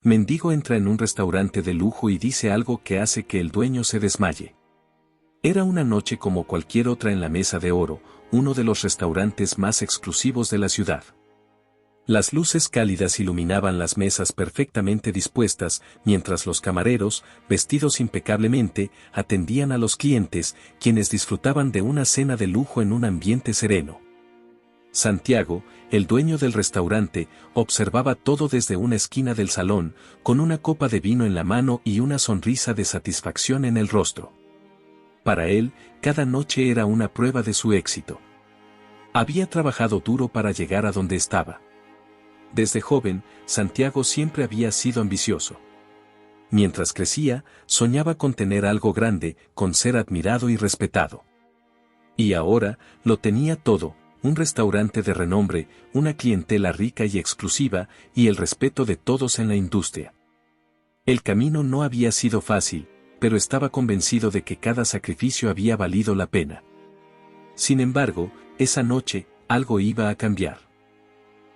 Mendigo entra en un restaurante de lujo y dice algo que hace que el dueño se desmaye. Era una noche como cualquier otra en la Mesa de Oro, uno de los restaurantes más exclusivos de la ciudad. Las luces cálidas iluminaban las mesas perfectamente dispuestas, mientras los camareros, vestidos impecablemente, atendían a los clientes, quienes disfrutaban de una cena de lujo en un ambiente sereno. Santiago, el dueño del restaurante, observaba todo desde una esquina del salón, con una copa de vino en la mano y una sonrisa de satisfacción en el rostro. Para él, cada noche era una prueba de su éxito. Había trabajado duro para llegar a donde estaba. Desde joven, Santiago siempre había sido ambicioso. Mientras crecía, soñaba con tener algo grande, con ser admirado y respetado. Y ahora, lo tenía todo: un restaurante de renombre, una clientela rica y exclusiva, y el respeto de todos en la industria. El camino no había sido fácil, pero estaba convencido de que cada sacrificio había valido la pena. Sin embargo, esa noche, algo iba a cambiar.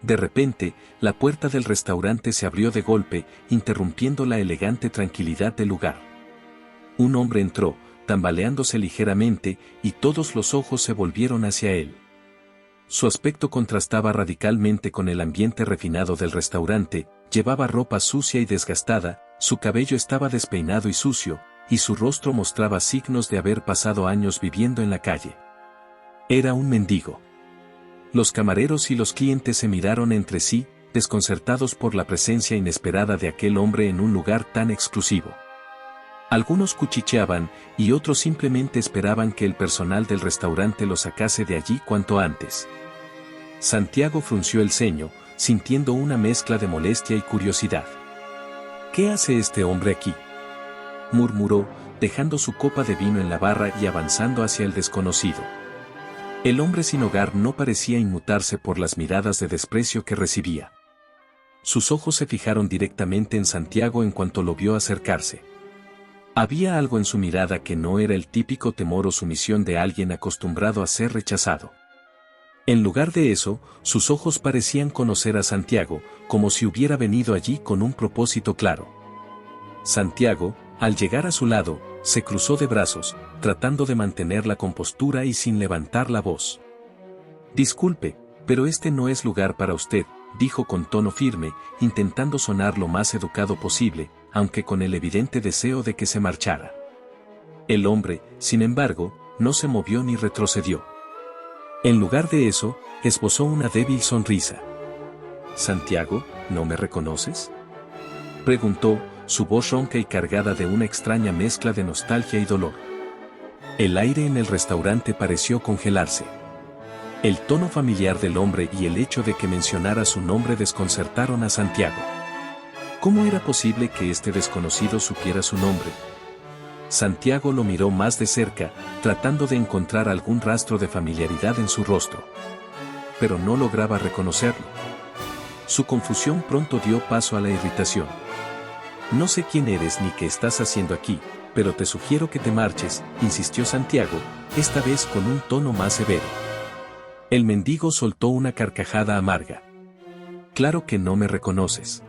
De repente, la puerta del restaurante se abrió de golpe, interrumpiendo la elegante tranquilidad del lugar. Un hombre entró, tambaleándose ligeramente, y todos los ojos se volvieron hacia él. Su aspecto contrastaba radicalmente con el ambiente refinado del restaurante, llevaba ropa sucia y desgastada, su cabello estaba despeinado y sucio, y su rostro mostraba signos de haber pasado años viviendo en la calle. Era un mendigo. Los camareros y los clientes se miraron entre sí, desconcertados por la presencia inesperada de aquel hombre en un lugar tan exclusivo. Algunos cuchicheaban, y otros simplemente esperaban que el personal del restaurante lo sacase de allí cuanto antes. Santiago frunció el ceño, sintiendo una mezcla de molestia y curiosidad. «¿Qué hace este hombre aquí?», murmuró, dejando su copa de vino en la barra y avanzando hacia el desconocido. El hombre sin hogar no parecía inmutarse por las miradas de desprecio que recibía. Sus ojos se fijaron directamente en Santiago en cuanto lo vio acercarse. Había algo en su mirada que no era el típico temor o sumisión de alguien acostumbrado a ser rechazado. En lugar de eso, sus ojos parecían conocer a Santiago, como si hubiera venido allí con un propósito claro. Santiago, al llegar a su lado, se cruzó de brazos, tratando de mantener la compostura y sin levantar la voz. «Disculpe, pero este no es lugar para usted», dijo con tono firme, intentando sonar lo más educado posible, aunque con el evidente deseo de que se marchara. El hombre, sin embargo, no se movió ni retrocedió. En lugar de eso, esbozó una débil sonrisa. «Santiago, ¿no me reconoces?», preguntó, su voz ronca y cargada de una extraña mezcla de nostalgia y dolor. El aire en el restaurante pareció congelarse. El tono familiar del hombre y el hecho de que mencionara su nombre desconcertaron a Santiago. ¿Cómo era posible que este desconocido supiera su nombre? Santiago lo miró más de cerca, tratando de encontrar algún rastro de familiaridad en su rostro. Pero no lograba reconocerlo. Su confusión pronto dio paso a la irritación. «No sé quién eres ni qué estás haciendo aquí, pero te sugiero que te marches», insistió Santiago, esta vez con un tono más severo. El mendigo soltó una carcajada amarga. «Claro que no me reconoces.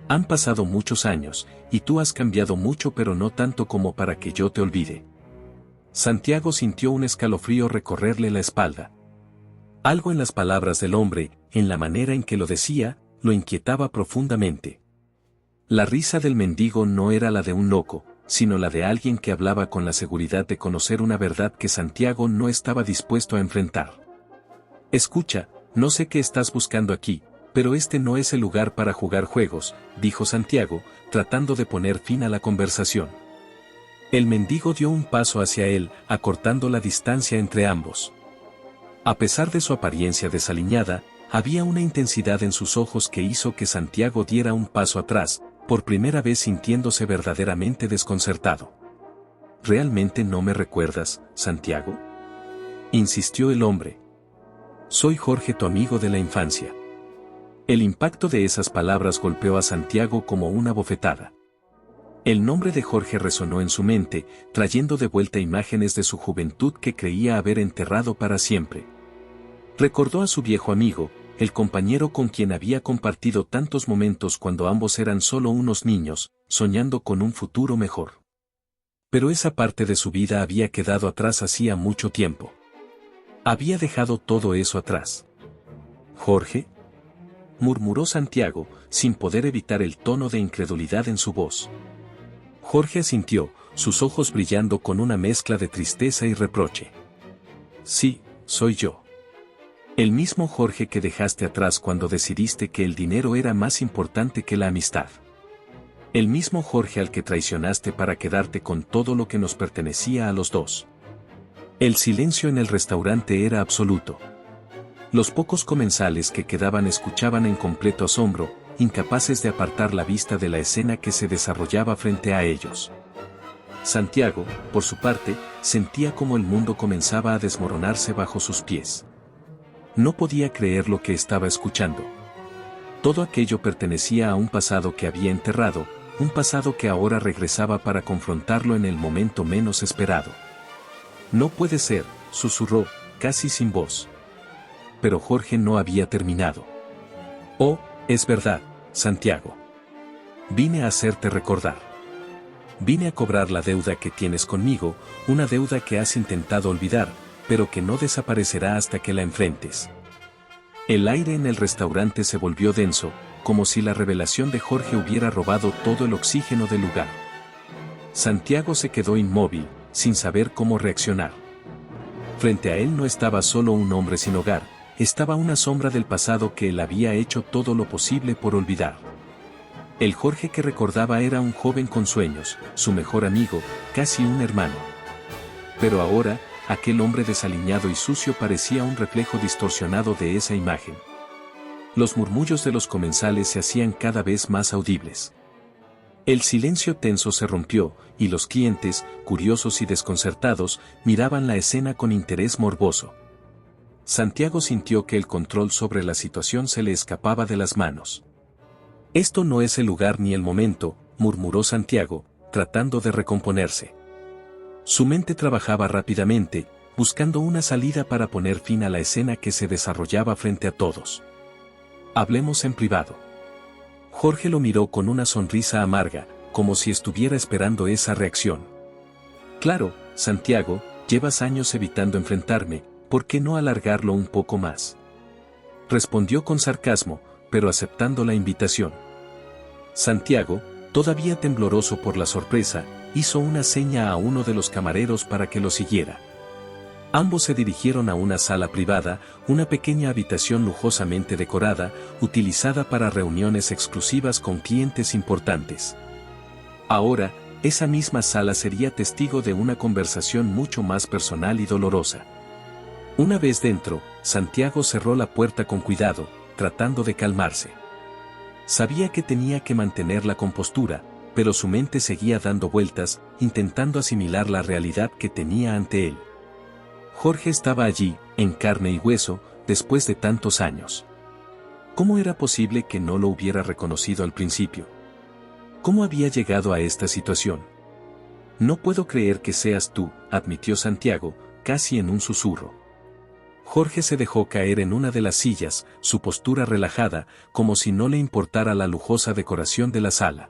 Han pasado muchos años, y tú has cambiado mucho, pero no tanto como para que yo te olvide». Santiago sintió un escalofrío recorrerle la espalda. Algo en las palabras del hombre, en la manera en que lo decía, lo inquietaba profundamente. La risa del mendigo no era la de un loco, sino la de alguien que hablaba con la seguridad de conocer una verdad que Santiago no estaba dispuesto a enfrentar. «Escucha, no sé qué estás buscando aquí, pero este no es el lugar para jugar juegos», dijo Santiago, tratando de poner fin a la conversación. El mendigo dio un paso hacia él, acortando la distancia entre ambos. A pesar de su apariencia desaliñada, había una intensidad en sus ojos que hizo que Santiago diera un paso atrás, por primera vez sintiéndose verdaderamente desconcertado. «¿Realmente no me recuerdas, Santiago?», insistió el hombre. «Soy Jorge, tu amigo de la infancia». El impacto de esas palabras golpeó a Santiago como una bofetada. El nombre de Jorge resonó en su mente, trayendo de vuelta imágenes de su juventud que creía haber enterrado para siempre. Recordó a su viejo amigo, el compañero con quien había compartido tantos momentos cuando ambos eran solo unos niños, soñando con un futuro mejor. Pero esa parte de su vida había quedado atrás hacía mucho tiempo. Había dejado todo eso atrás. ¿Jorge?, murmuró Santiago, sin poder evitar el tono de incredulidad en su voz. Jorge asintió, sus ojos brillando con una mezcla de tristeza y reproche. Sí, soy yo. El mismo Jorge que dejaste atrás cuando decidiste que el dinero era más importante que la amistad. El mismo Jorge al que traicionaste para quedarte con todo lo que nos pertenecía a los dos. El silencio en el restaurante era absoluto. Los pocos comensales que quedaban escuchaban en completo asombro, incapaces de apartar la vista de la escena que se desarrollaba frente a ellos. Santiago, por su parte, sentía como el mundo comenzaba a desmoronarse bajo sus pies. No podía creer lo que estaba escuchando. Todo aquello pertenecía a un pasado que había enterrado, un pasado que ahora regresaba para confrontarlo en el momento menos esperado. No puede ser, susurró, casi sin voz. Pero Jorge no había terminado. Oh, es verdad, Santiago. Vine a hacerte recordar. Vine a cobrar la deuda que tienes conmigo, una deuda que has intentado olvidar, pero que no desaparecerá hasta que la enfrentes. El aire en el restaurante se volvió denso, como si la revelación de Jorge hubiera robado todo el oxígeno del lugar. Santiago se quedó inmóvil, sin saber cómo reaccionar. Frente a él no estaba solo un hombre sin hogar, estaba una sombra del pasado que él había hecho todo lo posible por olvidar. El Jorge que recordaba era un joven con sueños, su mejor amigo, casi un hermano. Pero ahora, aquel hombre desaliñado y sucio parecía un reflejo distorsionado de esa imagen. Los murmullos de los comensales se hacían cada vez más audibles. El silencio tenso se rompió, y los clientes, curiosos y desconcertados, miraban la escena con interés morboso. Santiago sintió que el control sobre la situación se le escapaba de las manos. Esto no es el lugar ni el momento, murmuró Santiago, tratando de recomponerse. Su mente trabajaba rápidamente, buscando una salida para poner fin a la escena que se desarrollaba frente a todos. Hablemos en privado. Jorge lo miró con una sonrisa amarga, como si estuviera esperando esa reacción. Claro, Santiago, llevas años evitando enfrentarme, ¿por qué no alargarlo un poco más? Respondió con sarcasmo, pero aceptando la invitación. Santiago, todavía tembloroso por la sorpresa, hizo una seña a uno de los camareros para que lo siguiera. Ambos se dirigieron a una sala privada, una pequeña habitación lujosamente decorada, utilizada para reuniones exclusivas con clientes importantes. Ahora, esa misma sala sería testigo de una conversación mucho más personal y dolorosa. Una vez dentro, Santiago cerró la puerta con cuidado, tratando de calmarse. Sabía que tenía que mantener la compostura, pero su mente seguía dando vueltas, intentando asimilar la realidad que tenía ante él. Jorge estaba allí, en carne y hueso, después de tantos años. ¿Cómo era posible que no lo hubiera reconocido al principio? ¿Cómo había llegado a esta situación? No puedo creer que seas tú, admitió Santiago, casi en un susurro. Jorge se dejó caer en una de las sillas, su postura relajada, como si no le importara la lujosa decoración de la sala.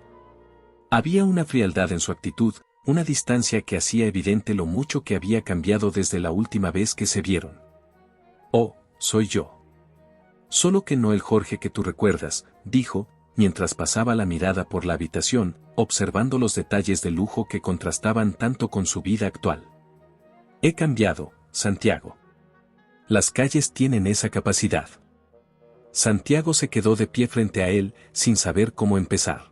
Había una frialdad en su actitud, una distancia que hacía evidente lo mucho que había cambiado desde la última vez que se vieron. Oh, soy yo. Solo que no el Jorge que tú recuerdas, dijo, mientras pasaba la mirada por la habitación, observando los detalles de lujo que contrastaban tanto con su vida actual. He cambiado, Santiago. Las calles tienen esa capacidad. Santiago se quedó de pie frente a él, sin saber cómo empezar.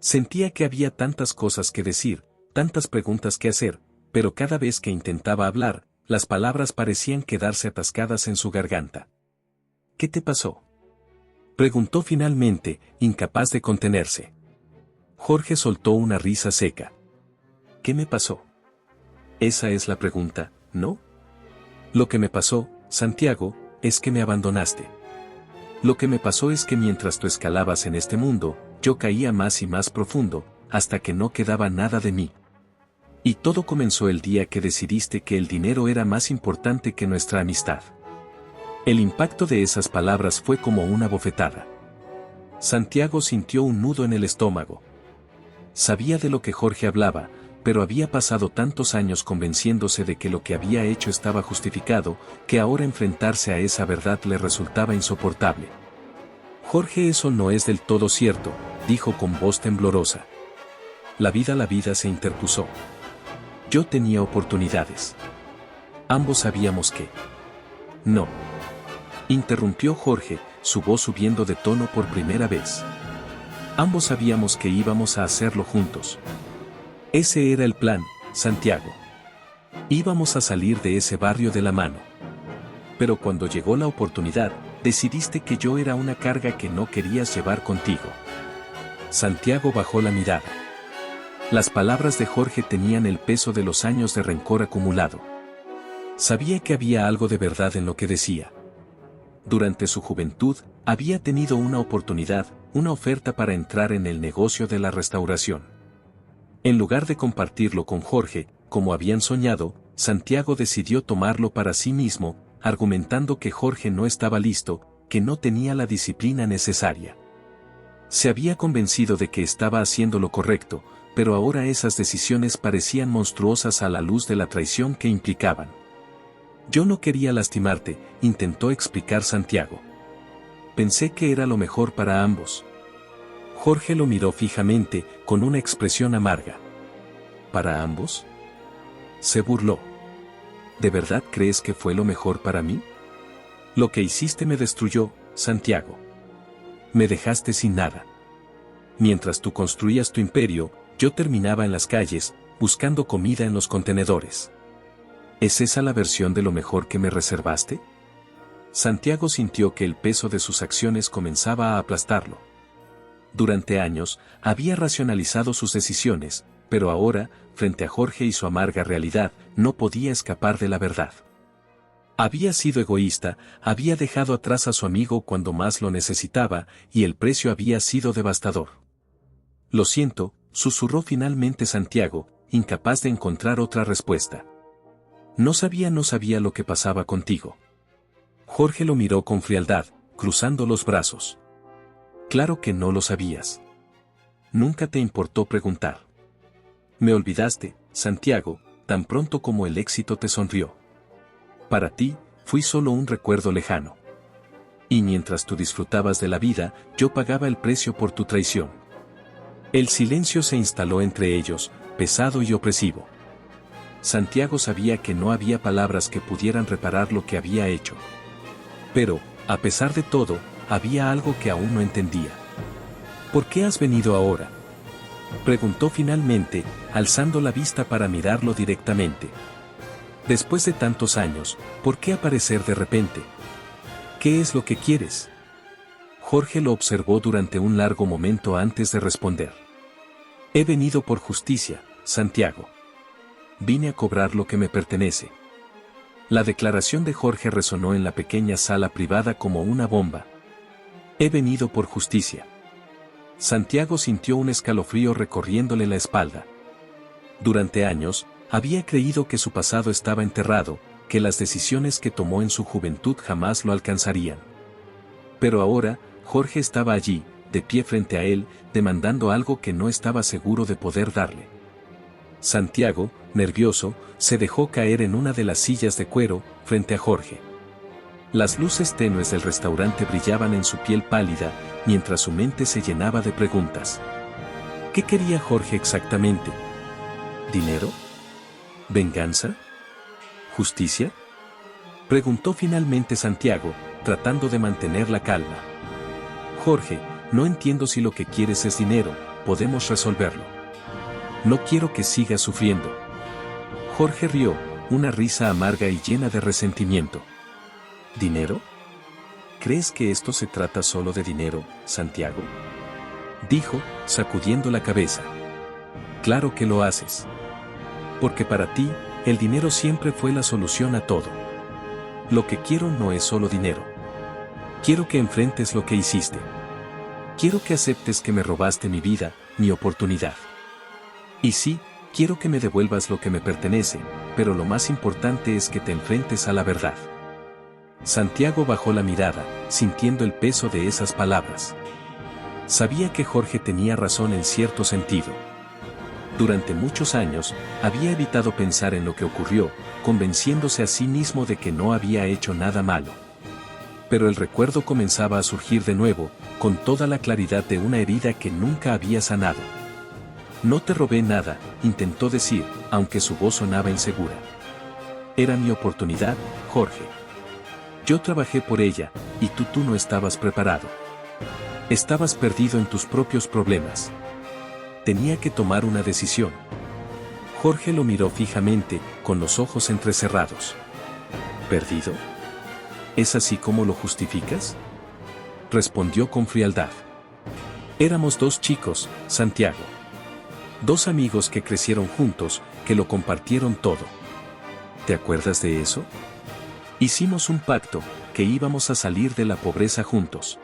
Sentía que había tantas cosas que decir, tantas preguntas que hacer, pero cada vez que intentaba hablar, las palabras parecían quedarse atascadas en su garganta. ¿Qué te pasó?, preguntó finalmente, incapaz de contenerse. Jorge soltó una risa seca. ¿Qué me pasó? Esa es la pregunta, ¿no? Lo que me pasó, Santiago, es que me abandonaste. Lo que me pasó es que mientras tú escalabas en este mundo, yo caía más y más profundo, hasta que no quedaba nada de mí. Y todo comenzó el día que decidiste que el dinero era más importante que nuestra amistad. El impacto de esas palabras fue como una bofetada. Santiago sintió un nudo en el estómago. Sabía de lo que Jorge hablaba, pero había pasado tantos años convenciéndose de que lo que había hecho estaba justificado, que ahora enfrentarse a esa verdad le resultaba insoportable. Jorge, eso no es del todo cierto, dijo con voz temblorosa. La vida se interpuso. Yo tenía oportunidades. Ambos sabíamos que... No. Interrumpió Jorge, su voz subiendo de tono por primera vez. Ambos sabíamos que íbamos a hacerlo juntos. Ese era el plan, Santiago. Íbamos a salir de ese barrio de la mano. Pero cuando llegó la oportunidad, decidiste que yo era una carga que no querías llevar contigo. Santiago bajó la mirada. Las palabras de Jorge tenían el peso de los años de rencor acumulado. Sabía que había algo de verdad en lo que decía. Durante su juventud, había tenido una oportunidad, una oferta para entrar en el negocio de la restauración. En lugar de compartirlo con Jorge, como habían soñado, Santiago decidió tomarlo para sí mismo, argumentando que Jorge no estaba listo, que no tenía la disciplina necesaria. Se había convencido de que estaba haciendo lo correcto, pero ahora esas decisiones parecían monstruosas a la luz de la traición que implicaban. Yo no quería lastimarte, intentó explicar Santiago. Pensé que era lo mejor para ambos. Jorge lo miró fijamente, con una expresión amarga. ¿Para ambos? Se burló. ¿De verdad crees que fue lo mejor para mí? Lo que hiciste me destruyó, Santiago. Me dejaste sin nada. Mientras tú construías tu imperio, yo terminaba en las calles, buscando comida en los contenedores. ¿Es esa la versión de lo mejor que me reservaste? Santiago sintió que el peso de sus acciones comenzaba a aplastarlo. Durante años, había racionalizado sus decisiones, pero ahora, frente a Jorge y su amarga realidad, no podía escapar de la verdad. Había sido egoísta, había dejado atrás a su amigo cuando más lo necesitaba, y el precio había sido devastador. Lo siento, susurró finalmente Santiago, incapaz de encontrar otra respuesta. No sabía lo que pasaba contigo. Jorge lo miró con frialdad, cruzando los brazos. Claro que no lo sabías. Nunca te importó preguntar. Me olvidaste, Santiago, tan pronto como el éxito te sonrió. Para ti, fui solo un recuerdo lejano. Y mientras tú disfrutabas de la vida, yo pagaba el precio por tu traición. El silencio se instaló entre ellos, pesado y opresivo. Santiago sabía que no había palabras que pudieran reparar lo que había hecho. Pero, a pesar de todo, había algo que aún no entendía. ¿Por qué has venido ahora?, preguntó finalmente, alzando la vista para mirarlo directamente. Después de tantos años, ¿por qué aparecer de repente? ¿Qué es lo que quieres? Jorge lo observó durante un largo momento antes de responder. He venido por justicia, Santiago. Vine a cobrar lo que me pertenece. La declaración de Jorge resonó en la pequeña sala privada como una bomba. He venido por justicia. Santiago sintió un escalofrío recorriéndole la espalda. Durante años, había creído que su pasado estaba enterrado, que las decisiones que tomó en su juventud jamás lo alcanzarían. Pero ahora, Jorge estaba allí, de pie frente a él, demandando algo que no estaba seguro de poder darle. Santiago, nervioso, se dejó caer en una de las sillas de cuero, frente a Jorge. Las luces tenues del restaurante brillaban en su piel pálida, mientras su mente se llenaba de preguntas. ¿Qué quería Jorge exactamente? ¿Dinero? ¿Venganza? ¿Justicia?, preguntó finalmente Santiago, tratando de mantener la calma. Jorge, no entiendo si lo que quieres es dinero, podemos resolverlo. No quiero que sigas sufriendo. Jorge rió, una risa amarga y llena de resentimiento. ¿Dinero? ¿Crees que esto se trata solo de dinero, Santiago?, dijo, sacudiendo la cabeza. Claro que lo haces. Porque para ti, el dinero siempre fue la solución a todo. Lo que quiero no es solo dinero. Quiero que enfrentes lo que hiciste. Quiero que aceptes que me robaste mi vida, mi oportunidad. Y sí, quiero que me devuelvas lo que me pertenece, pero lo más importante es que te enfrentes a la verdad. Santiago bajó la mirada, sintiendo el peso de esas palabras. Sabía que Jorge tenía razón en cierto sentido. Durante muchos años, había evitado pensar en lo que ocurrió, convenciéndose a sí mismo de que no había hecho nada malo. Pero el recuerdo comenzaba a surgir de nuevo, con toda la claridad de una herida que nunca había sanado. No te robé nada, intentó decir, aunque su voz sonaba insegura. Era mi oportunidad, Jorge. Yo trabajé por ella, y tú no estabas preparado. Estabas perdido en tus propios problemas. Tenía que tomar una decisión. Jorge lo miró fijamente, con los ojos entrecerrados. ¿Perdido? ¿Es así como lo justificas? Respondió con frialdad. Éramos dos chicos, Santiago. Dos amigos que crecieron juntos, que lo compartieron todo. ¿Te acuerdas de eso? Hicimos un pacto, que íbamos a salir de la pobreza juntos.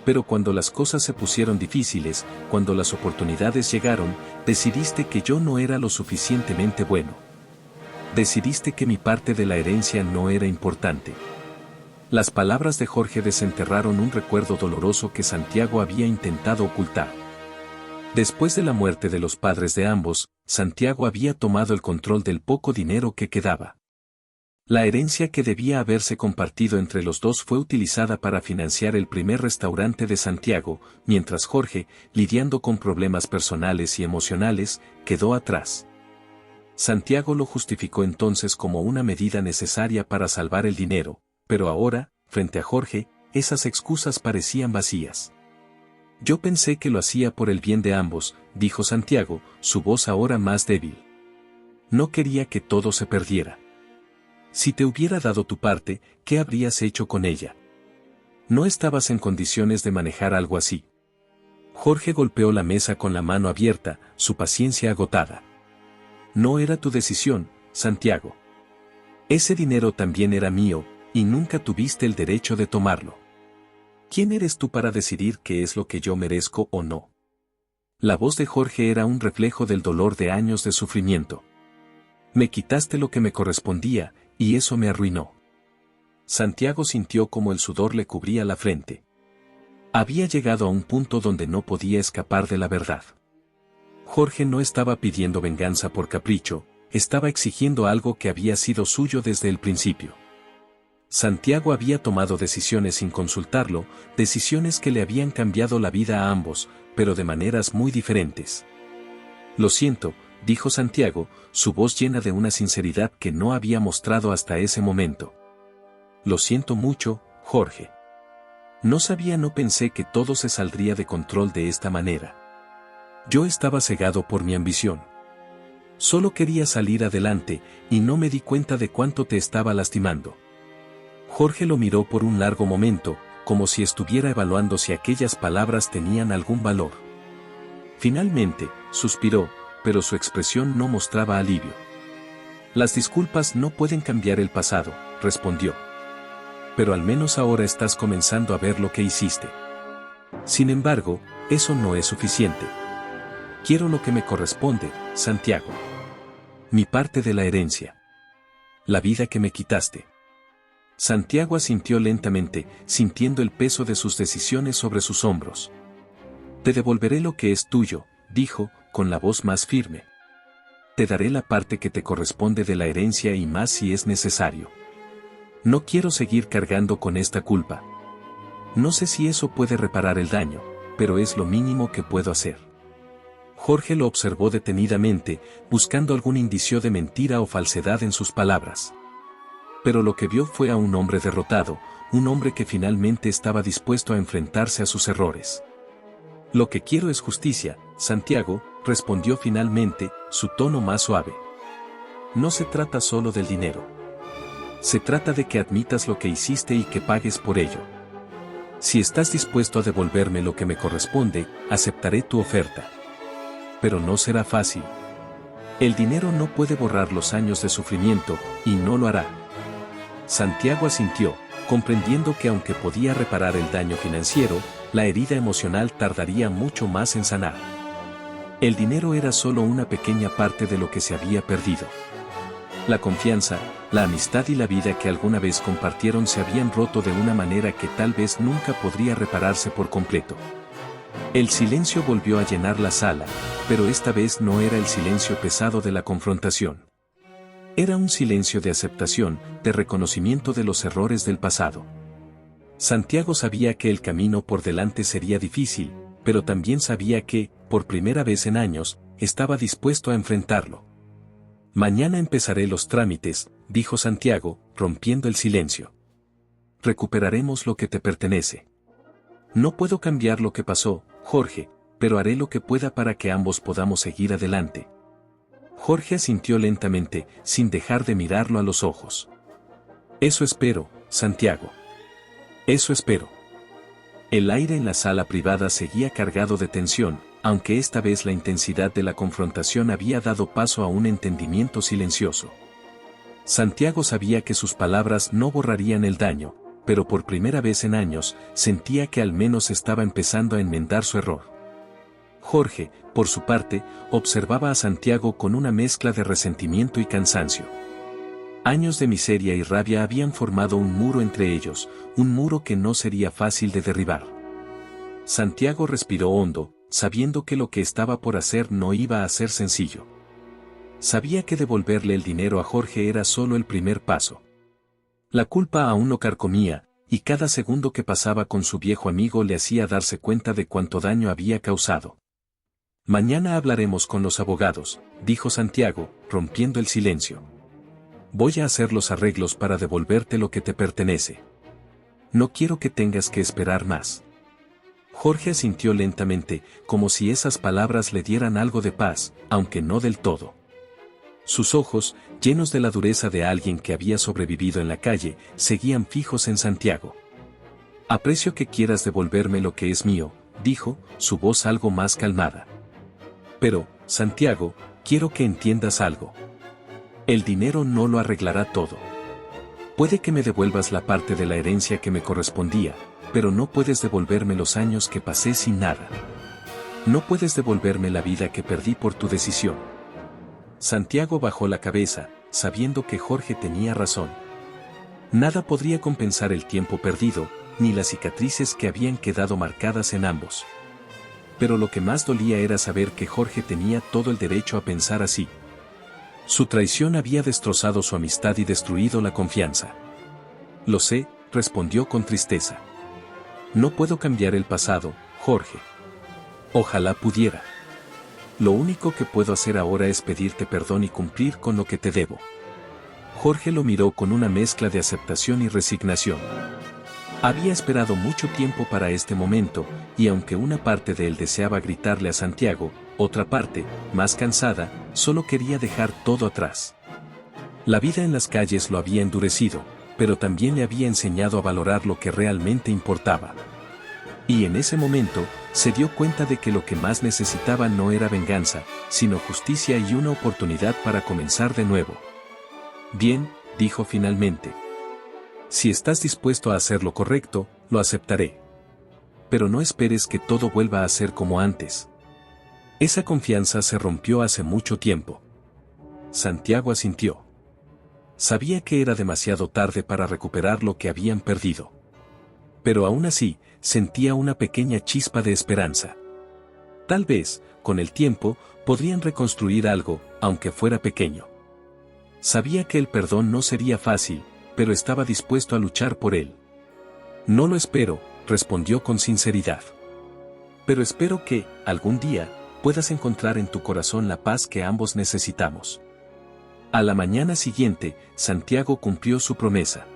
Pero cuando las cosas se pusieron difíciles, cuando las oportunidades llegaron, decidiste que yo no era lo suficientemente bueno. Decidiste que mi parte de la herencia no era importante. Las palabras de Jorge desenterraron un recuerdo doloroso que Santiago había intentado ocultar. Después de la muerte de los padres de ambos, Santiago había tomado el control del poco dinero que quedaba. La herencia que debía haberse compartido entre los dos fue utilizada para financiar el primer restaurante de Santiago, mientras Jorge, lidiando con problemas personales y emocionales, quedó atrás. Santiago lo justificó entonces como una medida necesaria para salvar el dinero, pero ahora, frente a Jorge, esas excusas parecían vacías. Yo pensé que lo hacía por el bien de ambos, dijo Santiago, su voz ahora más débil. No quería que todo se perdiera. Si te hubiera dado tu parte, ¿qué habrías hecho con ella? No estabas en condiciones de manejar algo así. Jorge golpeó la mesa con la mano abierta, su paciencia agotada. No era tu decisión, Santiago. Ese dinero también era mío, y nunca tuviste el derecho de tomarlo. ¿Quién eres tú para decidir qué es lo que yo merezco o no? La voz de Jorge era un reflejo del dolor de años de sufrimiento. Me quitaste lo que me correspondía, y eso me arruinó. Santiago sintió como el sudor le cubría la frente. Había llegado a un punto donde no podía escapar de la verdad. Jorge no estaba pidiendo venganza por capricho, estaba exigiendo algo que había sido suyo desde el principio. Santiago había tomado decisiones sin consultarlo, decisiones que le habían cambiado la vida a ambos, pero de maneras muy diferentes. Lo siento, dijo Santiago, su voz llena de una sinceridad que no había mostrado hasta ese momento. Lo siento mucho, Jorge. No pensé que todo se saldría de control de esta manera. Yo estaba cegado por mi ambición. Solo quería salir adelante, y no me di cuenta de cuánto te estaba lastimando. Jorge lo miró por un largo momento, como si estuviera evaluando si aquellas palabras tenían algún valor. Finalmente, suspiró, pero su expresión no mostraba alivio. Las disculpas no pueden cambiar el pasado, respondió. Pero al menos ahora estás comenzando a ver lo que hiciste. Sin embargo, eso no es suficiente. Quiero lo que me corresponde, Santiago. Mi parte de la herencia. La vida que me quitaste. Santiago asintió lentamente, sintiendo el peso de sus decisiones sobre sus hombros. Te devolveré lo que es tuyo, dijo, con la voz más firme. Te daré la parte que te corresponde de la herencia y más si es necesario. No quiero seguir cargando con esta culpa. No sé si eso puede reparar el daño, pero es lo mínimo que puedo hacer. Jorge lo observó detenidamente, buscando algún indicio de mentira o falsedad en sus palabras. Pero lo que vio fue a un hombre derrotado, un hombre que finalmente estaba dispuesto a enfrentarse a sus errores. Lo que quiero es justicia, Santiago, respondió finalmente, su tono más suave. No se trata solo del dinero. Se trata de que admitas lo que hiciste y que pagues por ello. Si estás dispuesto a devolverme lo que me corresponde, aceptaré tu oferta. Pero no será fácil. El dinero no puede borrar los años de sufrimiento, y no lo hará. Santiago asintió, comprendiendo que aunque podía reparar el daño financiero, la herida emocional tardaría mucho más en sanar. El dinero era solo una pequeña parte de lo que se había perdido. La confianza, la amistad y la vida que alguna vez compartieron se habían roto de una manera que tal vez nunca podría repararse por completo. El silencio volvió a llenar la sala, pero esta vez no era el silencio pesado de la confrontación. Era un silencio de aceptación, de reconocimiento de los errores del pasado. Santiago sabía que el camino por delante sería difícil, pero también sabía que, por primera vez en años, estaba dispuesto a enfrentarlo. Mañana empezaré los trámites, dijo Santiago, rompiendo el silencio. Recuperaremos lo que te pertenece. No puedo cambiar lo que pasó, Jorge, pero haré lo que pueda para que ambos podamos seguir adelante. Jorge asintió lentamente, sin dejar de mirarlo a los ojos. Eso espero, Santiago. Eso espero. El aire en la sala privada seguía cargado de tensión, aunque esta vez la intensidad de la confrontación había dado paso a un entendimiento silencioso. Santiago sabía que sus palabras no borrarían el daño, pero por primera vez en años, sentía que al menos estaba empezando a enmendar su error. Jorge, por su parte, observaba a Santiago con una mezcla de resentimiento y cansancio. Años de miseria y rabia habían formado un muro entre ellos, un muro que no sería fácil de derribar. Santiago respiró hondo, sabiendo que lo que estaba por hacer no iba a ser sencillo. Sabía que devolverle el dinero a Jorge era solo el primer paso. La culpa aún lo carcomía, y cada segundo que pasaba con su viejo amigo le hacía darse cuenta de cuánto daño había causado. Mañana hablaremos con los abogados, dijo Santiago, rompiendo el silencio. Voy a hacer los arreglos para devolverte lo que te pertenece. No quiero que tengas que esperar más. Jorge asintió lentamente, como si esas palabras le dieran algo de paz, aunque no del todo. Sus ojos, llenos de la dureza de alguien que había sobrevivido en la calle, seguían fijos en Santiago. Aprecio que quieras devolverme lo que es mío, dijo, su voz algo más calmada. Pero, Santiago, quiero que entiendas algo. El dinero no lo arreglará todo. Puede que me devuelvas la parte de la herencia que me correspondía, pero no puedes devolverme los años que pasé sin nada. No puedes devolverme la vida que perdí por tu decisión. Santiago bajó la cabeza, sabiendo que Jorge tenía razón. Nada podría compensar el tiempo perdido, ni las cicatrices que habían quedado marcadas en ambos. Pero lo que más dolía era saber que Jorge tenía todo el derecho a pensar así. Su traición había destrozado su amistad y destruido la confianza. Lo sé, respondió con tristeza. No puedo cambiar el pasado, Jorge. Ojalá pudiera. Lo único que puedo hacer ahora es pedirte perdón y cumplir con lo que te debo. Jorge lo miró con una mezcla de aceptación y resignación. Había esperado mucho tiempo para este momento, y aunque una parte de él deseaba gritarle a Santiago, otra parte, más cansada, solo quería dejar todo atrás. La vida en las calles lo había endurecido, pero también le había enseñado a valorar lo que realmente importaba. Y en ese momento, se dio cuenta de que lo que más necesitaba no era venganza, sino justicia y una oportunidad para comenzar de nuevo. Bien, dijo finalmente. Si estás dispuesto a hacer lo correcto, lo aceptaré. Pero no esperes que todo vuelva a ser como antes. Esa confianza se rompió hace mucho tiempo. Santiago asintió. Sabía que era demasiado tarde para recuperar lo que habían perdido. Pero aún así, sentía una pequeña chispa de esperanza. Tal vez, con el tiempo, podrían reconstruir algo, aunque fuera pequeño. Sabía que el perdón no sería fácil, pero estaba dispuesto a luchar por él. No lo espero, respondió con sinceridad. Pero espero que, algún día, puedas encontrar en tu corazón la paz que ambos necesitamos. A la mañana siguiente, Santiago cumplió su promesa.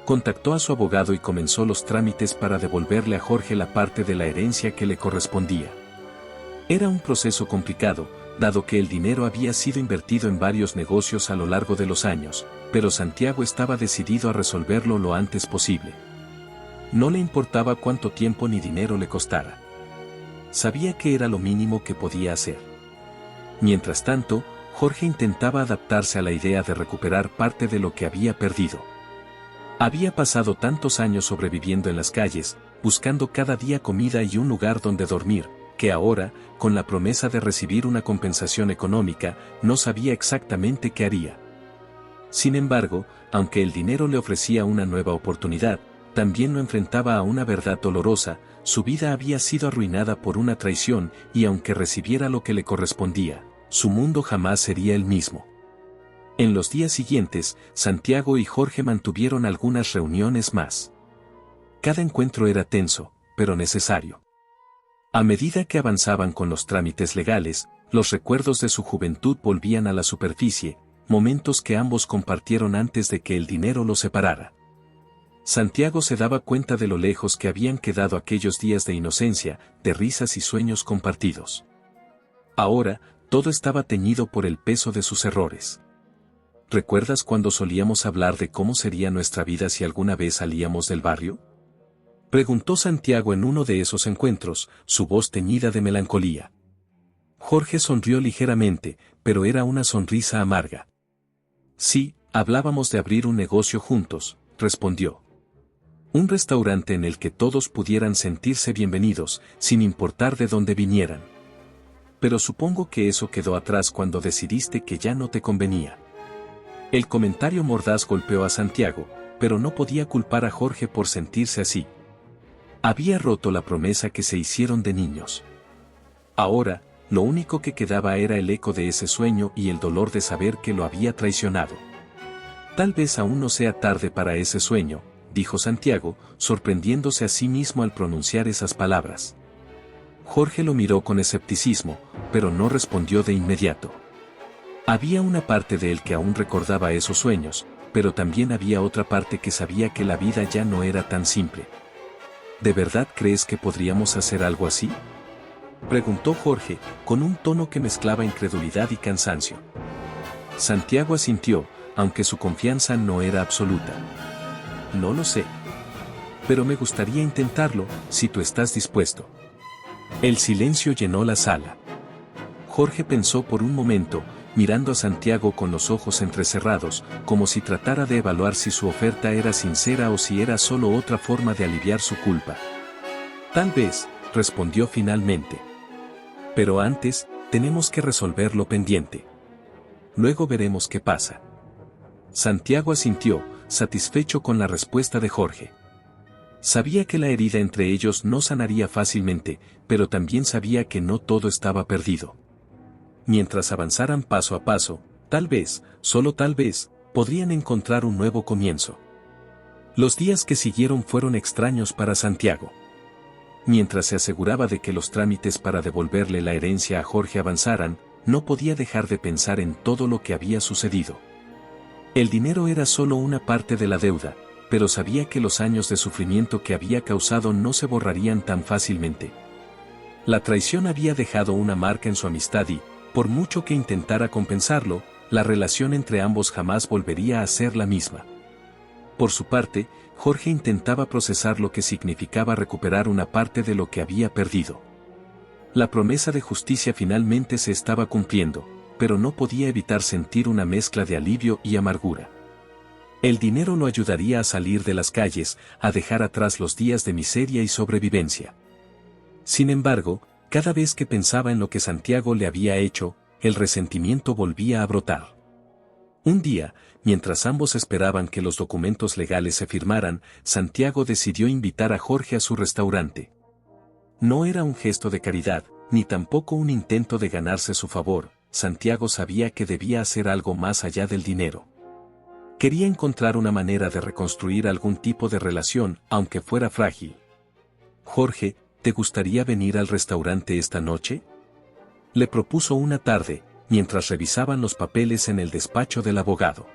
Contactó a su abogado y comenzó los trámites para devolverle a Jorge la parte de la herencia que le correspondía. Era un proceso complicado, dado que el dinero había sido invertido en varios negocios a lo largo de los años, pero Santiago estaba decidido a resolverlo lo antes posible. No le importaba cuánto tiempo ni dinero le costara. Sabía que era lo mínimo que podía hacer. Mientras tanto, Jorge intentaba adaptarse a la idea de recuperar parte de lo que había perdido. Había pasado tantos años sobreviviendo en las calles, buscando cada día comida y un lugar donde dormir, que ahora, con la promesa de recibir una compensación económica, no sabía exactamente qué haría. Sin embargo, aunque el dinero le ofrecía una nueva oportunidad, también lo enfrentaba a una verdad dolorosa: su vida había sido arruinada por una traición, y aunque recibiera lo que le correspondía, su mundo jamás sería el mismo. En los días siguientes, Santiago y Jorge mantuvieron algunas reuniones más. Cada encuentro era tenso, pero necesario. A medida que avanzaban con los trámites legales, los recuerdos de su juventud volvían a la superficie, momentos que ambos compartieron antes de que el dinero los separara. Santiago se daba cuenta de lo lejos que habían quedado aquellos días de inocencia, de risas y sueños compartidos. Ahora, todo estaba teñido por el peso de sus errores. ¿Recuerdas cuando solíamos hablar de cómo sería nuestra vida si alguna vez salíamos del barrio?, preguntó Santiago en uno de esos encuentros, su voz teñida de melancolía. Jorge sonrió ligeramente, pero era una sonrisa amarga. Sí, hablábamos de abrir un negocio juntos, respondió. Un restaurante en el que todos pudieran sentirse bienvenidos, sin importar de dónde vinieran. Pero supongo que eso quedó atrás cuando decidiste que ya no te convenía. El comentario mordaz golpeó a Santiago, pero no podía culpar a Jorge por sentirse así. Había roto la promesa que se hicieron de niños. Ahora, lo único que quedaba era el eco de ese sueño y el dolor de saber que lo había traicionado. Tal vez aún no sea tarde para ese sueño, dijo Santiago, sorprendiéndose a sí mismo al pronunciar esas palabras. Jorge lo miró con escepticismo, pero no respondió de inmediato. Había una parte de él que aún recordaba esos sueños, pero también había otra parte que sabía que la vida ya no era tan simple. ¿De verdad crees que podríamos hacer algo así?, preguntó Jorge, con un tono que mezclaba incredulidad y cansancio. Santiago asintió, aunque su confianza no era absoluta. No lo sé. Pero me gustaría intentarlo, si tú estás dispuesto. El silencio llenó la sala. Jorge pensó por un momento, mirando a Santiago con los ojos entrecerrados, como si tratara de evaluar si su oferta era sincera o si era solo otra forma de aliviar su culpa. Tal vez, respondió finalmente. Pero antes, tenemos que resolver lo pendiente. Luego veremos qué pasa. Santiago asintió, satisfecho con la respuesta de Jorge. Sabía que la herida entre ellos no sanaría fácilmente, pero también sabía que no todo estaba perdido. Mientras avanzaran paso a paso, tal vez, solo tal vez, podrían encontrar un nuevo comienzo. Los días que siguieron fueron extraños para Santiago. Mientras se aseguraba de que los trámites para devolverle la herencia a Jorge avanzaran, no podía dejar de pensar en todo lo que había sucedido. El dinero era solo una parte de la deuda, pero sabía que los años de sufrimiento que había causado no se borrarían tan fácilmente. La traición había dejado una marca en su amistad y, por mucho que intentara compensarlo, la relación entre ambos jamás volvería a ser la misma. Por su parte, Jorge intentaba procesar lo que significaba recuperar una parte de lo que había perdido. La promesa de justicia finalmente se estaba cumpliendo, pero no podía evitar sentir una mezcla de alivio y amargura. El dinero lo ayudaría a salir de las calles, a dejar atrás los días de miseria y sobrevivencia. Sin embargo, cada vez que pensaba en lo que Santiago le había hecho, el resentimiento volvía a brotar. Un día, mientras ambos esperaban que los documentos legales se firmaran, Santiago decidió invitar a Jorge a su restaurante. No era un gesto de caridad, ni tampoco un intento de ganarse su favor. Santiago sabía que debía hacer algo más allá del dinero. Quería encontrar una manera de reconstruir algún tipo de relación, aunque fuera frágil. Jorge, ¿te gustaría venir al restaurante esta noche?, le propuso una tarde, mientras revisaban los papeles en el despacho del abogado.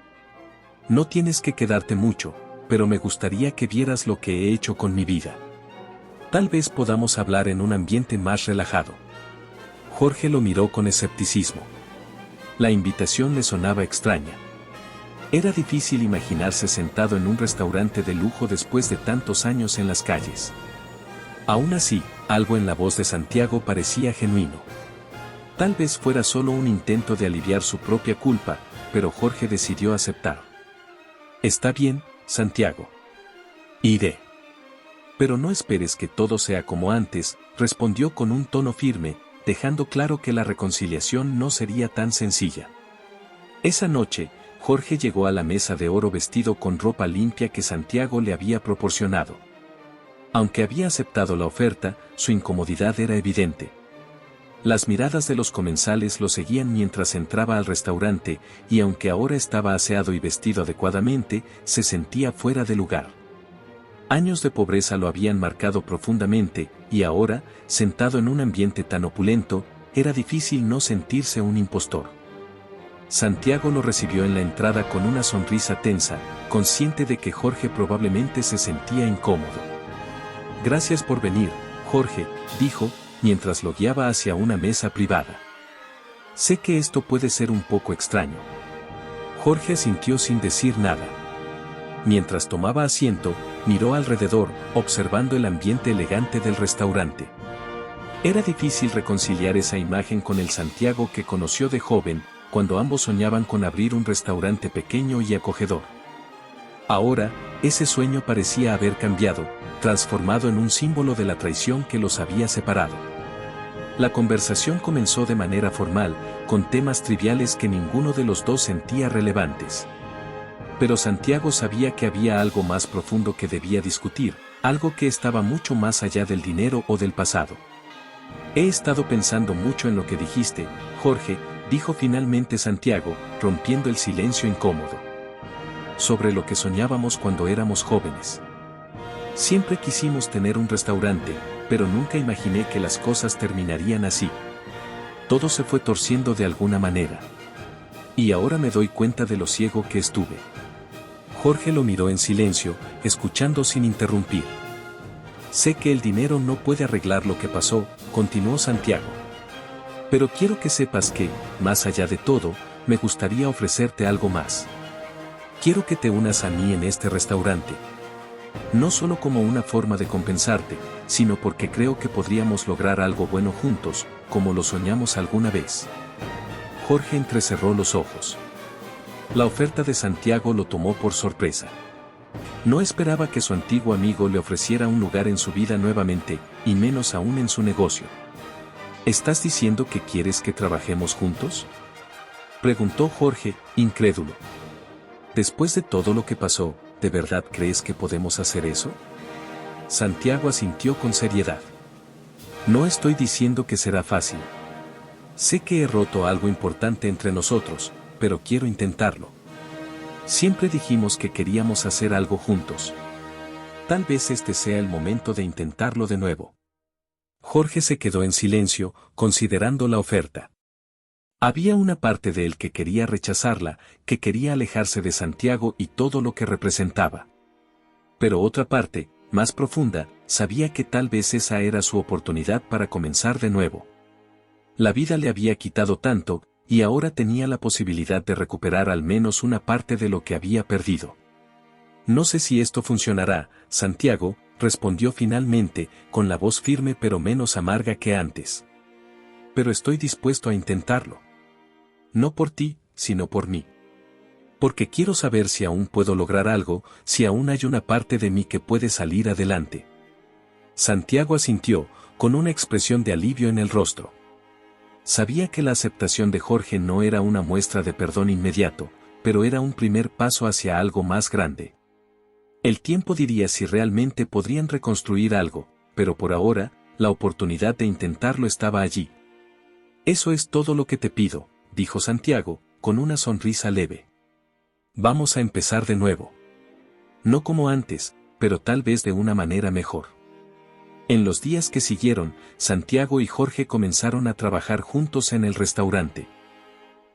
No tienes que quedarte mucho, pero me gustaría que vieras lo que he hecho con mi vida. Tal vez podamos hablar en un ambiente más relajado. Jorge lo miró con escepticismo. La invitación le sonaba extraña. Era difícil imaginarse sentado en un restaurante de lujo después de tantos años en las calles. Aún así, algo en la voz de Santiago parecía genuino. Tal vez fuera solo un intento de aliviar su propia culpa, pero Jorge decidió aceptar. Está bien, Santiago. Iré. Pero no esperes que todo sea como antes, respondió con un tono firme, dejando claro que la reconciliación no sería tan sencilla. Esa noche, Jorge llegó a la mesa de oro vestido con ropa limpia que Santiago le había proporcionado. Aunque había aceptado la oferta, su incomodidad era evidente. Las miradas de los comensales lo seguían mientras entraba al restaurante, y aunque ahora estaba aseado y vestido adecuadamente, se sentía fuera de lugar. Años de pobreza lo habían marcado profundamente, y ahora, sentado en un ambiente tan opulento, era difícil no sentirse un impostor. Santiago lo recibió en la entrada con una sonrisa tensa, consciente de que Jorge probablemente se sentía incómodo. «Gracias por venir, Jorge», dijo, mientras lo guiaba hacia una mesa privada. «Sé que esto puede ser un poco extraño». Jorge asintió sin decir nada. Mientras tomaba asiento, miró alrededor, observando el ambiente elegante del restaurante. Era difícil reconciliar esa imagen con el Santiago que conoció de joven, cuando ambos soñaban con abrir un restaurante pequeño y acogedor. Ahora, ese sueño parecía haber cambiado, transformado en un símbolo de la traición que los había separado. La conversación comenzó de manera formal, con temas triviales que ninguno de los dos sentía relevantes. Pero Santiago sabía que había algo más profundo que debía discutir, algo que estaba mucho más allá del dinero o del pasado. «He estado pensando mucho en lo que dijiste, Jorge», dijo finalmente Santiago, rompiendo el silencio incómodo. «Sobre lo que soñábamos cuando éramos jóvenes. Siempre quisimos tener un restaurante, pero nunca imaginé que las cosas terminarían así. Todo se fue torciendo de alguna manera. Y ahora me doy cuenta de lo ciego que estuve». Jorge lo miró en silencio, escuchando sin interrumpir. «Sé que el dinero no puede arreglar lo que pasó», continuó Santiago. «Pero quiero que sepas que, más allá de todo, me gustaría ofrecerte algo más. Quiero que te unas a mí en este restaurante. No solo como una forma de compensarte, sino porque creo que podríamos lograr algo bueno juntos, como lo soñamos alguna vez». Jorge entrecerró los ojos. La oferta de Santiago lo tomó por sorpresa. No esperaba que su antiguo amigo le ofreciera un lugar en su vida nuevamente, y menos aún en su negocio. «¿Estás diciendo que quieres que trabajemos juntos?», preguntó Jorge, incrédulo. «Después de todo lo que pasó, ¿de verdad crees que podemos hacer eso?». Santiago asintió con seriedad. «No estoy diciendo que será fácil. Sé que he roto algo importante entre nosotros, pero quiero intentarlo. Siempre dijimos que queríamos hacer algo juntos. Tal vez este sea el momento de intentarlo de nuevo». Jorge se quedó en silencio, considerando la oferta. Había una parte de él que quería rechazarla, que quería alejarse de Santiago y todo lo que representaba. Pero otra parte, más profunda, sabía que tal vez esa era su oportunidad para comenzar de nuevo. La vida le había quitado tanto, y ahora tenía la posibilidad de recuperar al menos una parte de lo que había perdido. «No sé si esto funcionará, Santiago», respondió finalmente, con la voz firme pero menos amarga que antes. «Pero estoy dispuesto a intentarlo. No por ti, sino por mí. Porque quiero saber si aún puedo lograr algo, si aún hay una parte de mí que puede salir adelante». Santiago asintió, con una expresión de alivio en el rostro. Sabía que la aceptación de Jorge no era una muestra de perdón inmediato, pero era un primer paso hacia algo más grande. El tiempo diría si realmente podrían reconstruir algo, pero por ahora, la oportunidad de intentarlo estaba allí. «Eso es todo lo que te pido», dijo Santiago, con una sonrisa leve. «Vamos a empezar de nuevo. No como antes, pero tal vez de una manera mejor». En los días que siguieron, Santiago y Jorge comenzaron a trabajar juntos en el restaurante.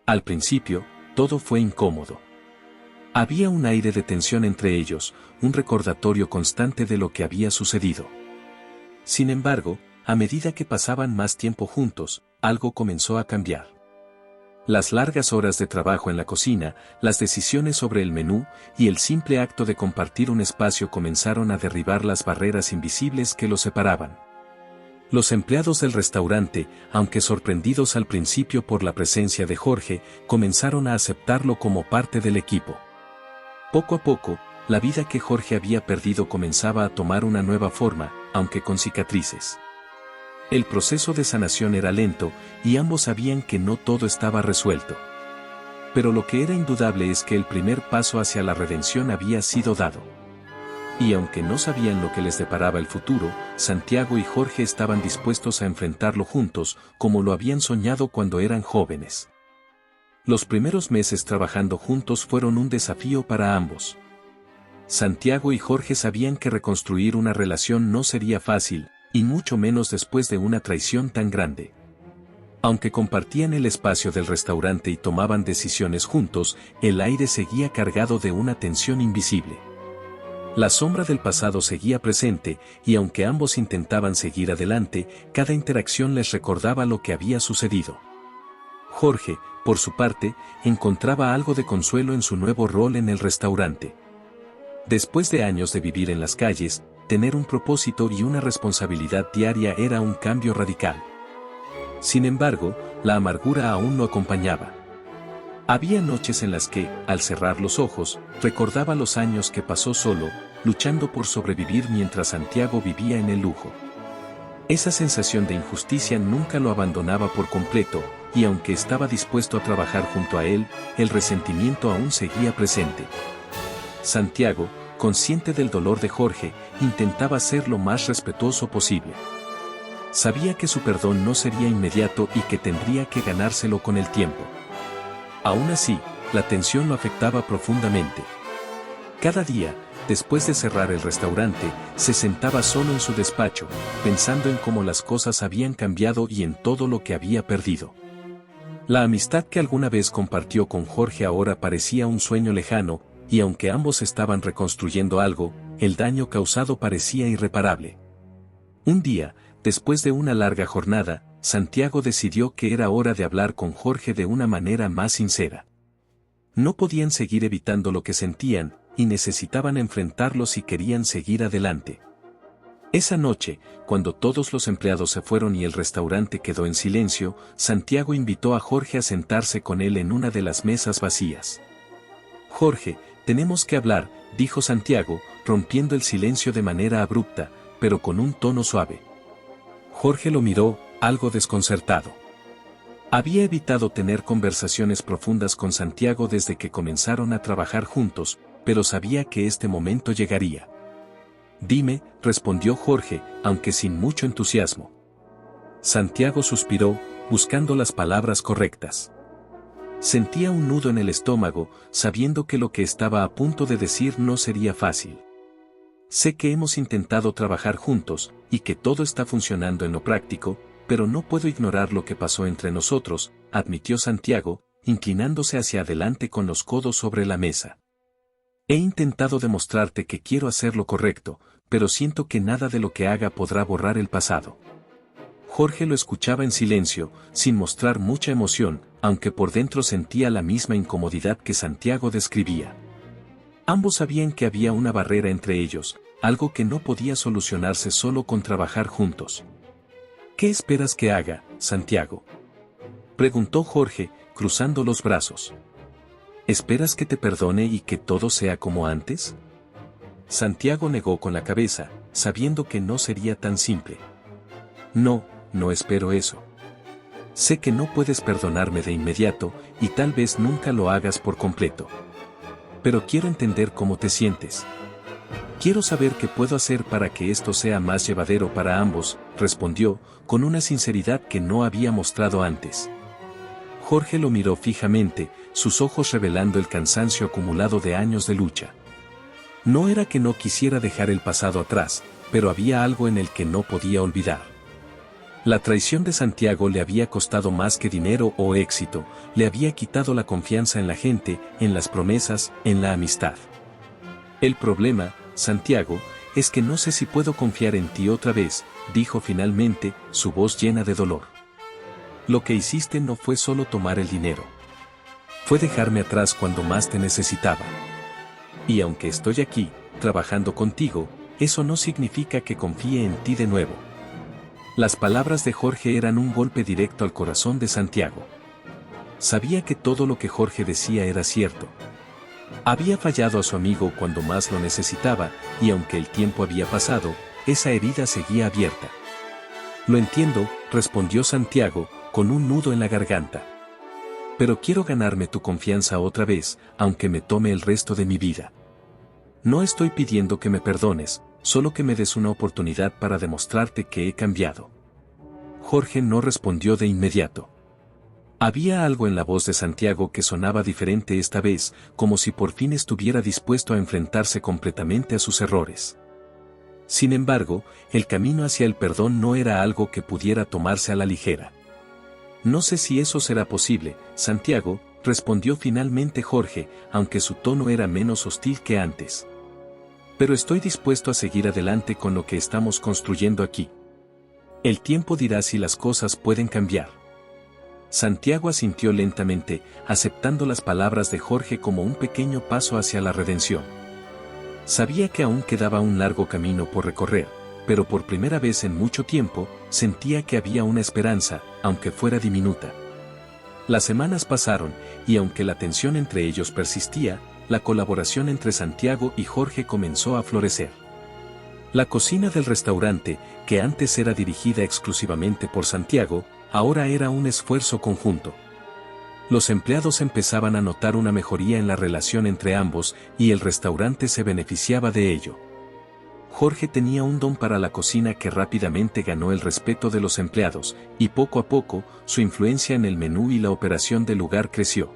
Al principio, todo fue incómodo. Había un aire de tensión entre ellos, un recordatorio constante de lo que había sucedido. Sin embargo, a medida que pasaban más tiempo juntos, algo comenzó a cambiar. Las largas horas de trabajo en la cocina, las decisiones sobre el menú, y el simple acto de compartir un espacio comenzaron a derribar las barreras invisibles que los separaban. Los empleados del restaurante, aunque sorprendidos al principio por la presencia de Jorge, comenzaron a aceptarlo como parte del equipo. Poco a poco, la vida que Jorge había perdido comenzaba a tomar una nueva forma, aunque con cicatrices. El proceso de sanación era lento, y ambos sabían que no todo estaba resuelto. Pero lo que era indudable es que el primer paso hacia la redención había sido dado. Y aunque no sabían lo que les deparaba el futuro, Santiago y Jorge estaban dispuestos a enfrentarlo juntos, como lo habían soñado cuando eran jóvenes. Los primeros meses trabajando juntos fueron un desafío para ambos. Santiago y Jorge sabían que reconstruir una relación no sería fácil, y mucho menos después de una traición tan grande. Aunque compartían el espacio del restaurante y tomaban decisiones juntos, el aire seguía cargado de una tensión invisible. La sombra del pasado seguía presente, y aunque ambos intentaban seguir adelante, cada interacción les recordaba lo que había sucedido. Jorge, por su parte, encontraba algo de consuelo en su nuevo rol en el restaurante. Después de años de vivir en las calles, tener un propósito y una responsabilidad diaria era un cambio radical. Sin embargo, la amargura aún lo acompañaba. Había noches en las que, al cerrar los ojos, recordaba los años que pasó solo, luchando por sobrevivir mientras Santiago vivía en el lujo. Esa sensación de injusticia nunca lo abandonaba por completo, y aunque estaba dispuesto a trabajar junto a él, el resentimiento aún seguía presente. Santiago, consciente del dolor de Jorge, intentaba ser lo más respetuoso posible. Sabía que su perdón no sería inmediato y que tendría que ganárselo con el tiempo. Aún así, la tensión lo afectaba profundamente. Cada día, después de cerrar el restaurante, se sentaba solo en su despacho, pensando en cómo las cosas habían cambiado y en todo lo que había perdido. La amistad que alguna vez compartió con Jorge ahora parecía un sueño lejano, y aunque ambos estaban reconstruyendo algo, el daño causado parecía irreparable. Un día, después de una larga jornada, Santiago decidió que era hora de hablar con Jorge de una manera más sincera. No podían seguir evitando lo que sentían, y necesitaban enfrentarlo si querían seguir adelante. Esa noche, cuando todos los empleados se fueron y el restaurante quedó en silencio, Santiago invitó a Jorge a sentarse con él en una de las mesas vacías. «Jorge, tenemos que hablar», dijo Santiago, rompiendo el silencio de manera abrupta, pero con un tono suave. Jorge lo miró, algo desconcertado. Había evitado tener conversaciones profundas con Santiago desde que comenzaron a trabajar juntos, pero sabía que este momento llegaría. «Dime», respondió Jorge, aunque sin mucho entusiasmo. Santiago suspiró, buscando las palabras correctas. Sentía un nudo en el estómago, sabiendo que lo que estaba a punto de decir no sería fácil. «Sé que hemos intentado trabajar juntos, y que todo está funcionando en lo práctico, pero no puedo ignorar lo que pasó entre nosotros», admitió Santiago, inclinándose hacia adelante con los codos sobre la mesa. «He intentado demostrarte que quiero hacer lo correcto, pero siento que nada de lo que haga podrá borrar el pasado». Jorge lo escuchaba en silencio, sin mostrar mucha emoción, aunque por dentro sentía la misma incomodidad que Santiago describía. Ambos sabían que había una barrera entre ellos, algo que no podía solucionarse solo con trabajar juntos. «¿Qué esperas que haga, Santiago?», preguntó Jorge, cruzando los brazos. «¿Esperas que te perdone y que todo sea como antes?». Santiago negó con la cabeza, sabiendo que no sería tan simple. «No, no espero eso. Sé que no puedes perdonarme de inmediato, y tal vez nunca lo hagas por completo. Pero quiero entender cómo te sientes. Quiero saber qué puedo hacer para que esto sea más llevadero para ambos», respondió, con una sinceridad que no había mostrado antes. Jorge lo miró fijamente, sus ojos revelando el cansancio acumulado de años de lucha. No era que no quisiera dejar el pasado atrás, pero había algo en el que no podía olvidar. La traición de Santiago le había costado más que dinero o éxito, le había quitado la confianza en la gente, en las promesas, en la amistad. «El problema, Santiago, es que no sé si puedo confiar en ti otra vez», dijo finalmente, su voz llena de dolor. «Lo que hiciste no fue solo tomar el dinero. Fue dejarme atrás cuando más te necesitaba. Y aunque estoy aquí, trabajando contigo, eso no significa que confíe en ti de nuevo». Las palabras de Jorge eran un golpe directo al corazón de Santiago. Sabía que todo lo que Jorge decía era cierto. Había fallado a su amigo cuando más lo necesitaba, y aunque el tiempo había pasado, esa herida seguía abierta. «Lo entiendo», respondió Santiago, con un nudo en la garganta. Pero quiero ganarme tu confianza otra vez, aunque me tome el resto de mi vida. No estoy pidiendo que me perdones, solo que me des una oportunidad para demostrarte que he cambiado. Jorge no respondió de inmediato. Había algo en la voz de Santiago que sonaba diferente esta vez, como si por fin estuviera dispuesto a enfrentarse completamente a sus errores. Sin embargo, el camino hacia el perdón no era algo que pudiera tomarse a la ligera. No sé si eso será posible, Santiago, respondió finalmente Jorge, aunque su tono era menos hostil que antes. Pero estoy dispuesto a seguir adelante con lo que estamos construyendo aquí. El tiempo dirá si las cosas pueden cambiar. Santiago asintió lentamente, aceptando las palabras de Jorge como un pequeño paso hacia la redención. Sabía que aún quedaba un largo camino por recorrer, pero por primera vez en mucho tiempo, sentía que había una esperanza, aunque fuera diminuta. Las semanas pasaron, y aunque la tensión entre ellos persistía, la colaboración entre Santiago y Jorge comenzó a florecer. La cocina del restaurante, que antes era dirigida exclusivamente por Santiago, ahora era un esfuerzo conjunto. Los empleados empezaban a notar una mejoría en la relación entre ambos y el restaurante se beneficiaba de ello. Jorge tenía un don para la cocina que rápidamente ganó el respeto de los empleados, y poco a poco, su influencia en el menú y la operación del lugar creció.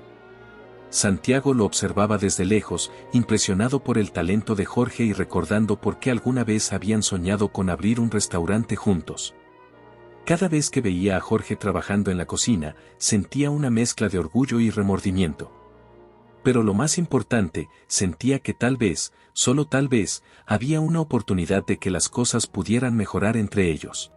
Santiago lo observaba desde lejos, impresionado por el talento de Jorge y recordando por qué alguna vez habían soñado con abrir un restaurante juntos. Cada vez que veía a Jorge trabajando en la cocina, sentía una mezcla de orgullo y remordimiento. Pero lo más importante, sentía que tal vez, solo tal vez, había una oportunidad de que las cosas pudieran mejorar entre ellos.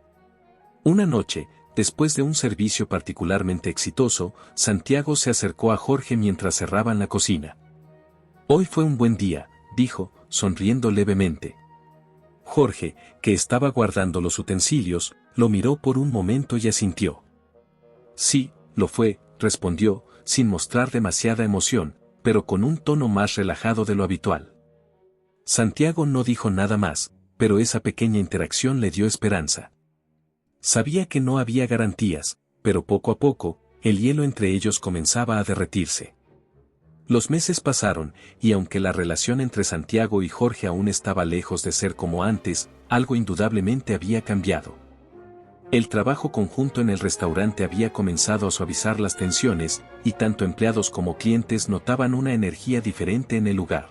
Una noche, después de un servicio particularmente exitoso, Santiago se acercó a Jorge mientras cerraban la cocina. «Hoy fue un buen día», dijo, sonriendo levemente. Jorge, que estaba guardando los utensilios, lo miró por un momento y asintió. «Sí, lo fue», respondió, sin mostrar demasiada emoción, pero con un tono más relajado de lo habitual. Santiago no dijo nada más, pero esa pequeña interacción le dio esperanza. Sabía que no había garantías, pero poco a poco, el hielo entre ellos comenzaba a derretirse. Los meses pasaron, y aunque la relación entre Santiago y Jorge aún estaba lejos de ser como antes, algo indudablemente había cambiado. El trabajo conjunto en el restaurante había comenzado a suavizar las tensiones, y tanto empleados como clientes notaban una energía diferente en el lugar.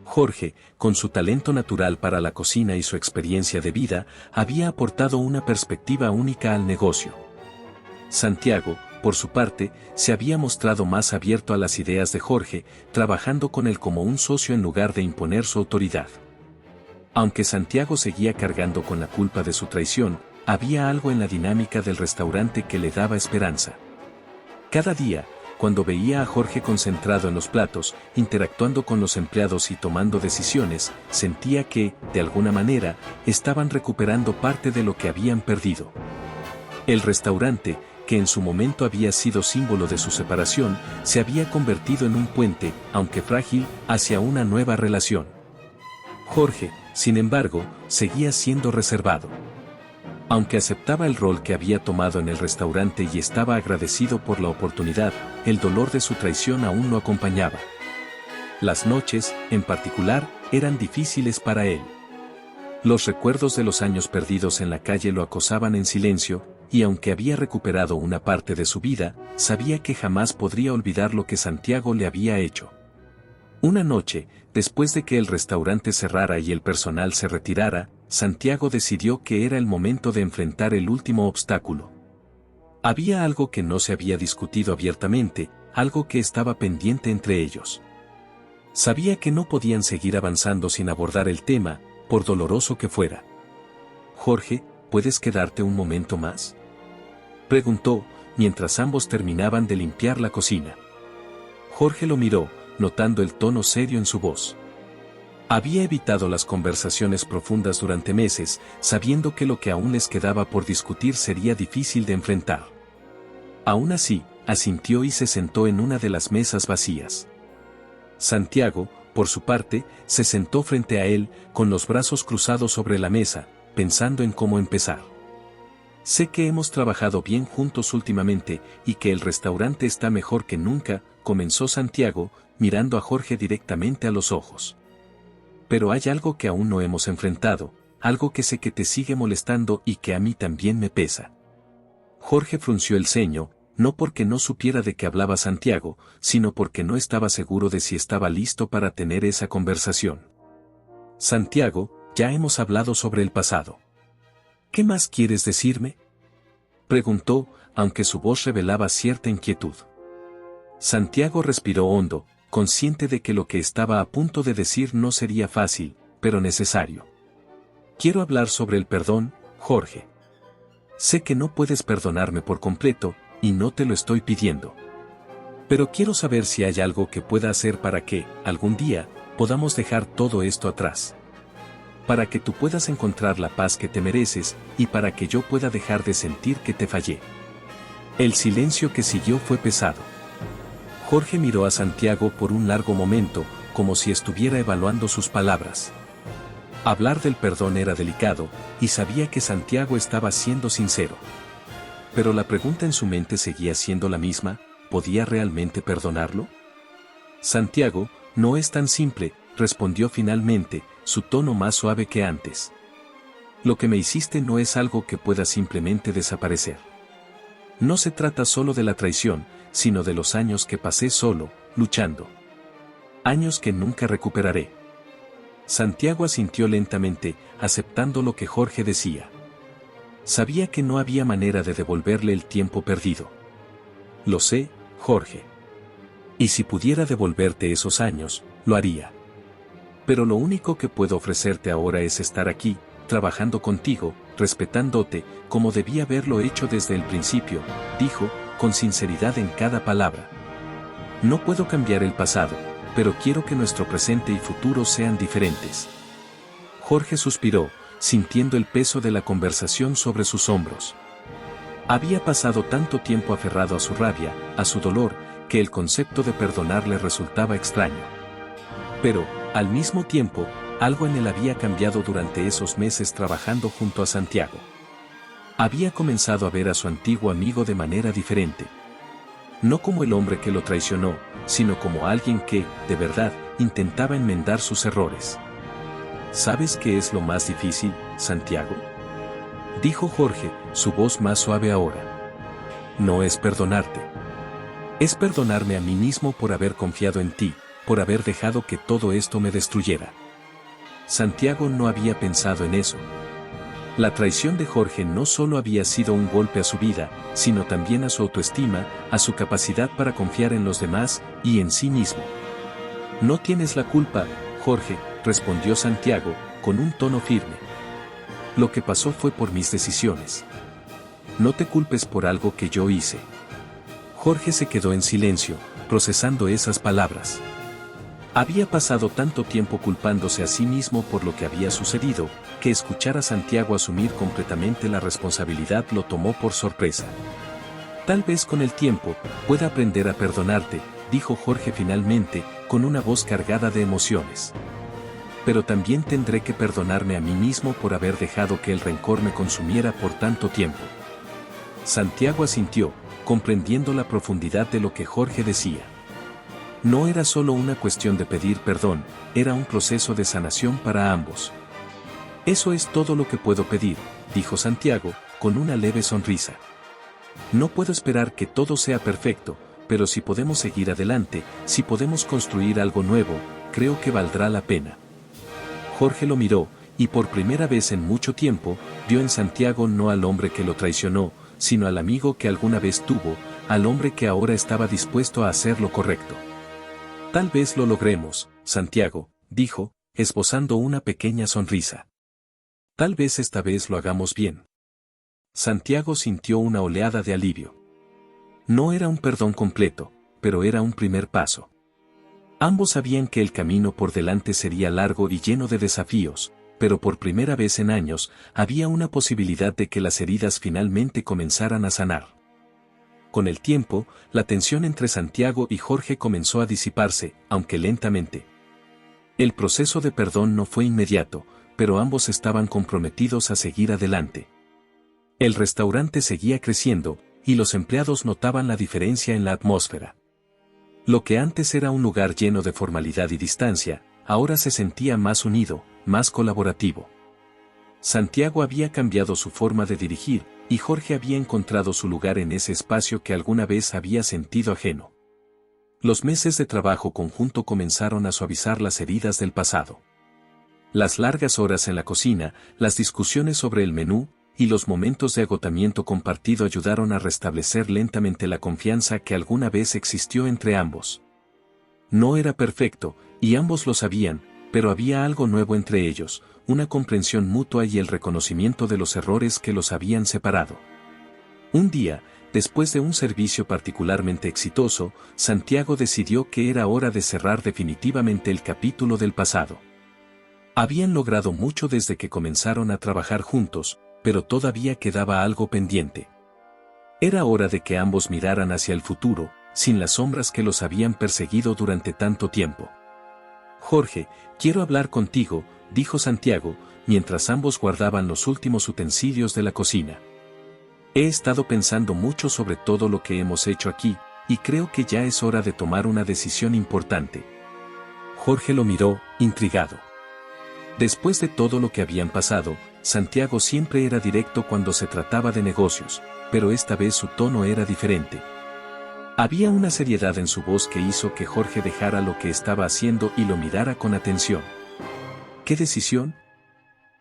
Jorge, con su talento natural para la cocina y su experiencia de vida, había aportado una perspectiva única al negocio. Santiago, por su parte, se había mostrado más abierto a las ideas de Jorge, trabajando con él como un socio en lugar de imponer su autoridad. Aunque Santiago seguía cargando con la culpa de su traición, había algo en la dinámica del restaurante que le daba esperanza. Cada día, cuando veía a Jorge concentrado en los platos, interactuando con los empleados y tomando decisiones, sentía que, de alguna manera, estaban recuperando parte de lo que habían perdido. El restaurante, que en su momento había sido símbolo de su separación, se había convertido en un puente, aunque frágil, hacia una nueva relación. Jorge, sin embargo, seguía siendo reservado. Aunque aceptaba el rol que había tomado en el restaurante y estaba agradecido por la oportunidad, el dolor de su traición aún lo acompañaba. Las noches, en particular, eran difíciles para él. Los recuerdos de los años perdidos en la calle lo acosaban en silencio, y aunque había recuperado una parte de su vida, sabía que jamás podría olvidar lo que Santiago le había hecho. Una noche, después de que el restaurante cerrara y el personal se retirara, Santiago decidió que era el momento de enfrentar el último obstáculo. Había algo que no se había discutido abiertamente, algo que estaba pendiente entre ellos. Sabía que no podían seguir avanzando sin abordar el tema, por doloroso que fuera. «Jorge, ¿puedes quedarte un momento más?», preguntó, mientras ambos terminaban de limpiar la cocina. Jorge lo miró, notando el tono serio en su voz. Había evitado las conversaciones profundas durante meses, sabiendo que lo que aún les quedaba por discutir sería difícil de enfrentar. Aún así, asintió y se sentó en una de las mesas vacías. Santiago, por su parte, se sentó frente a él, con los brazos cruzados sobre la mesa, pensando en cómo empezar. Sé que hemos trabajado bien juntos últimamente y que el restaurante está mejor que nunca, comenzó Santiago, mirando a Jorge directamente a los ojos. Pero hay algo que aún no hemos enfrentado, algo que sé que te sigue molestando y que a mí también me pesa. Jorge frunció el ceño, no porque no supiera de qué hablaba Santiago, sino porque no estaba seguro de si estaba listo para tener esa conversación. Santiago, ya hemos hablado sobre el pasado. ¿Qué más quieres decirme?, preguntó, aunque su voz revelaba cierta inquietud. Santiago respiró hondo, consciente de que lo que estaba a punto de decir no sería fácil, pero necesario. Quiero hablar sobre el perdón, Jorge. Sé que no puedes perdonarme por completo, y no te lo estoy pidiendo. Pero quiero saber si hay algo que pueda hacer para que, algún día, podamos dejar todo esto atrás. Para que tú puedas encontrar la paz que te mereces, y para que yo pueda dejar de sentir que te fallé. El silencio que siguió fue pesado. Jorge miró a Santiago por un largo momento, como si estuviera evaluando sus palabras. Hablar del perdón era delicado, y sabía que Santiago estaba siendo sincero. Pero la pregunta en su mente seguía siendo la misma: ¿podía realmente perdonarlo? Santiago, no es tan simple, respondió finalmente, su tono más suave que antes. Lo que me hiciste no es algo que pueda simplemente desaparecer. No se trata solo de la traición, sino de los años que pasé solo, luchando. Años que nunca recuperaré. Santiago asintió lentamente, aceptando lo que Jorge decía. Sabía que no había manera de devolverle el tiempo perdido. Lo sé, Jorge. Y si pudiera devolverte esos años, lo haría. Pero lo único que puedo ofrecerte ahora es estar aquí, trabajando contigo, respetándote, como debía haberlo hecho desde el principio, dijo, con sinceridad en cada palabra. No puedo cambiar el pasado, pero quiero que nuestro presente y futuro sean diferentes. Jorge suspiró, sintiendo el peso de la conversación sobre sus hombros. Había pasado tanto tiempo aferrado a su rabia, a su dolor, que el concepto de perdonar le resultaba extraño. Pero, al mismo tiempo, algo en él había cambiado durante esos meses trabajando junto a Santiago. Había comenzado a ver a su antiguo amigo de manera diferente. No como el hombre que lo traicionó, sino como alguien que, de verdad, intentaba enmendar sus errores. ¿Sabes qué es lo más difícil, Santiago?, dijo Jorge, su voz más suave ahora. No es perdonarte. Es perdonarme a mí mismo por haber confiado en ti, por haber dejado que todo esto me destruyera. Santiago no había pensado en eso. La traición de Jorge no solo había sido un golpe a su vida, sino también a su autoestima, a su capacidad para confiar en los demás y en sí mismo. No tienes la culpa, Jorge, respondió Santiago, con un tono firme. Lo que pasó fue por mis decisiones. No te culpes por algo que yo hice. Jorge se quedó en silencio, procesando esas palabras. Había pasado tanto tiempo culpándose a sí mismo por lo que había sucedido, que escuchar a Santiago asumir completamente la responsabilidad lo tomó por sorpresa. Tal vez con el tiempo, pueda aprender a perdonarte, dijo Jorge finalmente, con una voz cargada de emociones. Pero también tendré que perdonarme a mí mismo por haber dejado que el rencor me consumiera por tanto tiempo. Santiago asintió, comprendiendo la profundidad de lo que Jorge decía. No era solo una cuestión de pedir perdón, era un proceso de sanación para ambos. Eso es todo lo que puedo pedir, dijo Santiago, con una leve sonrisa. No puedo esperar que todo sea perfecto, pero si podemos seguir adelante, si podemos construir algo nuevo, creo que valdrá la pena. Jorge lo miró, y por primera vez en mucho tiempo, vio en Santiago no al hombre que lo traicionó, sino al amigo que alguna vez tuvo, al hombre que ahora estaba dispuesto a hacer lo correcto. Tal vez lo logremos, Santiago, dijo, esbozando una pequeña sonrisa. Tal vez esta vez lo hagamos bien. Santiago sintió una oleada de alivio. No era un perdón completo, pero era un primer paso. Ambos sabían que el camino por delante sería largo y lleno de desafíos, pero por primera vez en años, había una posibilidad de que las heridas finalmente comenzaran a sanar. Con el tiempo, la tensión entre Santiago y Jorge comenzó a disiparse, aunque lentamente. El proceso de perdón no fue inmediato, pero ambos estaban comprometidos a seguir adelante. El restaurante seguía creciendo, y los empleados notaban la diferencia en la atmósfera. Lo que antes era un lugar lleno de formalidad y distancia, ahora se sentía más unido, más colaborativo. Santiago había cambiado su forma de dirigir, y Jorge había encontrado su lugar en ese espacio que alguna vez había sentido ajeno. Los meses de trabajo conjunto comenzaron a suavizar las heridas del pasado. Las largas horas en la cocina, las discusiones sobre el menú, y los momentos de agotamiento compartido ayudaron a restablecer lentamente la confianza que alguna vez existió entre ambos. No era perfecto, y ambos lo sabían, pero había algo nuevo entre ellos, una comprensión mutua y el reconocimiento de los errores que los habían separado. Un día, después de un servicio particularmente exitoso, Santiago decidió que era hora de cerrar definitivamente el capítulo del pasado. Habían logrado mucho desde que comenzaron a trabajar juntos, pero todavía quedaba algo pendiente. Era hora de que ambos miraran hacia el futuro, sin las sombras que los habían perseguido durante tanto tiempo. Jorge, quiero hablar contigo, dijo Santiago, mientras ambos guardaban los últimos utensilios de la cocina. He estado pensando mucho sobre todo lo que hemos hecho aquí, y creo que ya es hora de tomar una decisión importante. Jorge lo miró, intrigado. Después de todo lo que habían pasado, Santiago siempre era directo cuando se trataba de negocios, pero esta vez su tono era diferente. Había una seriedad en su voz que hizo que Jorge dejara lo que estaba haciendo y lo mirara con atención. ¿Qué decisión?,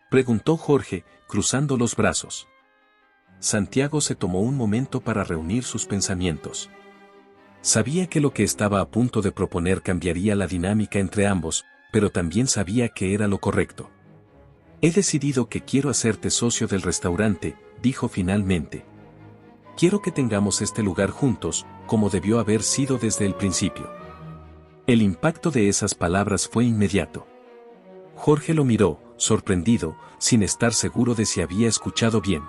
preguntó Jorge, cruzando los brazos. Santiago se tomó un momento para reunir sus pensamientos. Sabía que lo que estaba a punto de proponer cambiaría la dinámica entre ambos, pero también sabía que era lo correcto. He decidido que quiero hacerte socio del restaurante, dijo finalmente. Quiero que tengamos este lugar juntos, como debió haber sido desde el principio. El impacto de esas palabras fue inmediato. Jorge lo miró, sorprendido, sin estar seguro de si había escuchado bien.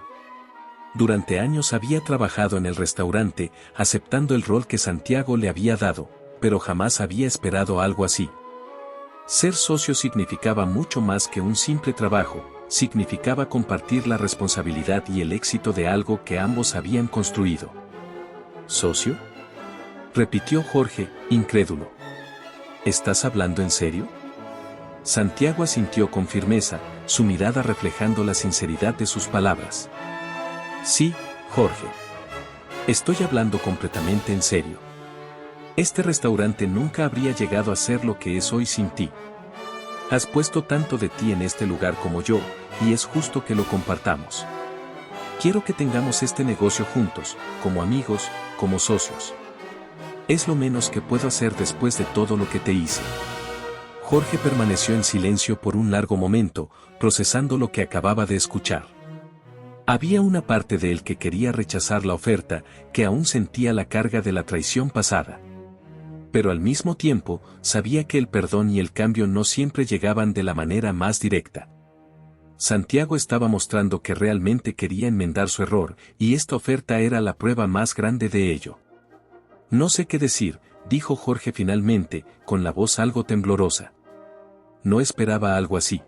Durante años había trabajado en el restaurante, aceptando el rol que Santiago le había dado, pero jamás había esperado algo así. Ser socio significaba mucho más que un simple trabajo, significaba compartir la responsabilidad y el éxito de algo que ambos habían construido. ¿Socio?, repitió Jorge, incrédulo. ¿Estás hablando en serio? Santiago asintió con firmeza, su mirada reflejando la sinceridad de sus palabras. Sí, Jorge. Estoy hablando completamente en serio. Este restaurante nunca habría llegado a ser lo que es hoy sin ti. Has puesto tanto de ti en este lugar como yo, y es justo que lo compartamos. Quiero que tengamos este negocio juntos, como amigos, como socios. Es lo menos que puedo hacer después de todo lo que te hice. Jorge permaneció en silencio por un largo momento, procesando lo que acababa de escuchar. Había una parte de él que quería rechazar la oferta, que aún sentía la carga de la traición pasada. Pero al mismo tiempo, sabía que el perdón y el cambio no siempre llegaban de la manera más directa. Santiago estaba mostrando que realmente quería enmendar su error, y esta oferta era la prueba más grande de ello. No sé qué decir, dijo Jorge finalmente, con la voz algo temblorosa. No esperaba algo así.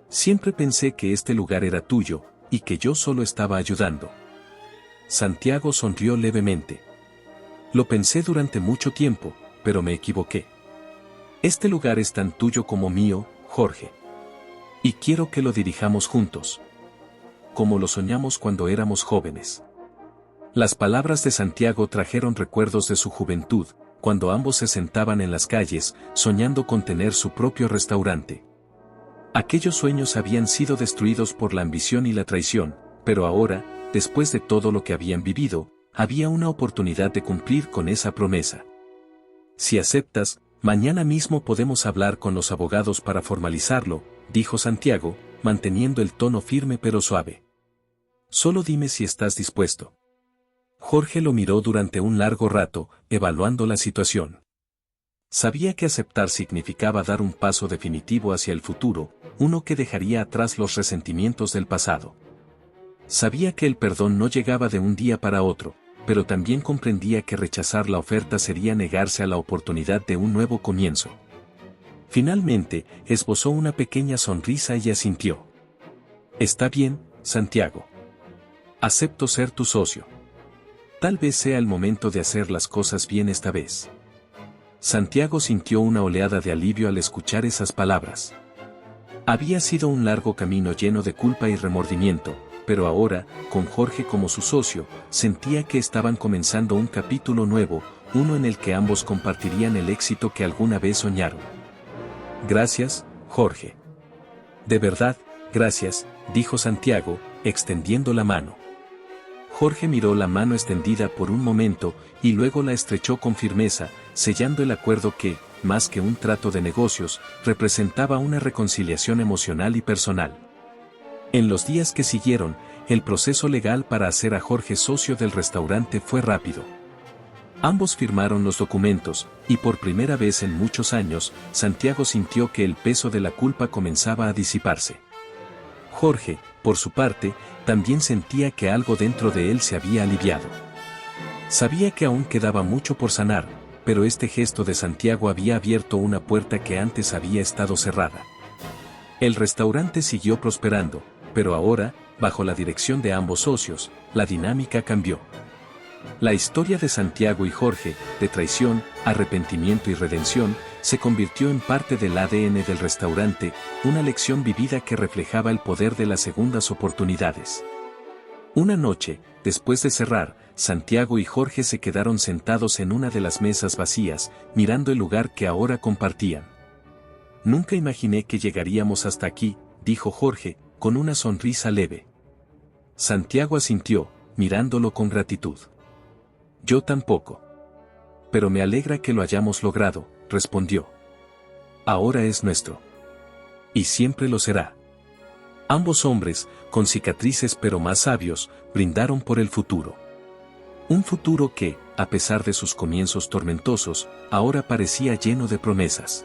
Siempre pensé que este lugar era tuyo, y que yo solo estaba ayudando. Santiago sonrió levemente. Lo pensé durante mucho tiempo, pero me equivoqué. Este lugar es tan tuyo como mío, Jorge. Y quiero que lo dirijamos juntos. Como lo soñamos cuando éramos jóvenes. Las palabras de Santiago trajeron recuerdos de su juventud, cuando ambos se sentaban en las calles, soñando con tener su propio restaurante. Aquellos sueños habían sido destruidos por la ambición y la traición, pero ahora, después de todo lo que habían vivido, había una oportunidad de cumplir con esa promesa. Si aceptas, mañana mismo podemos hablar con los abogados para formalizarlo, dijo Santiago, manteniendo el tono firme pero suave. Solo dime si estás dispuesto. Jorge lo miró durante un largo rato, evaluando la situación. Sabía que aceptar significaba dar un paso definitivo hacia el futuro, uno que dejaría atrás los resentimientos del pasado. Sabía que el perdón no llegaba de un día para otro, pero también comprendía que rechazar la oferta sería negarse a la oportunidad de un nuevo comienzo. Finalmente, esbozó una pequeña sonrisa y asintió. Está bien, Santiago. Acepto ser tu socio. Tal vez sea el momento de hacer las cosas bien esta vez. Santiago sintió una oleada de alivio al escuchar esas palabras. Había sido un largo camino lleno de culpa y remordimiento, pero ahora, con Jorge como su socio, sentía que estaban comenzando un capítulo nuevo, uno en el que ambos compartirían el éxito que alguna vez soñaron. Gracias, Jorge. De verdad, gracias, dijo Santiago, extendiendo la mano. Jorge miró la mano extendida por un momento y luego la estrechó con firmeza, sellando el acuerdo que, más que un trato de negocios, representaba una reconciliación emocional y personal. En los días que siguieron, el proceso legal para hacer a Jorge socio del restaurante fue rápido. Ambos firmaron los documentos, y por primera vez en muchos años, Santiago sintió que el peso de la culpa comenzaba a disiparse. Jorge, por su parte, también sentía que algo dentro de él se había aliviado. Sabía que aún quedaba mucho por sanar, pero este gesto de Santiago había abierto una puerta que antes había estado cerrada. El restaurante siguió prosperando, pero ahora, bajo la dirección de ambos socios, la dinámica cambió. La historia de Santiago y Jorge, de traición, arrepentimiento y redención, se convirtió en parte del ADN del restaurante, una lección vivida que reflejaba el poder de las segundas oportunidades. Una noche, después de cerrar, Santiago y Jorge se quedaron sentados en una de las mesas vacías, mirando el lugar que ahora compartían. Nunca imaginé que llegaríamos hasta aquí, dijo Jorge, con una sonrisa leve. Santiago asintió, mirándolo con gratitud. Yo tampoco. Pero me alegra que lo hayamos logrado, respondió. Ahora es nuestro. Y siempre lo será. Ambos hombres, con cicatrices pero más sabios, brindaron por el futuro. Un futuro que, a pesar de sus comienzos tormentosos, ahora parecía lleno de promesas.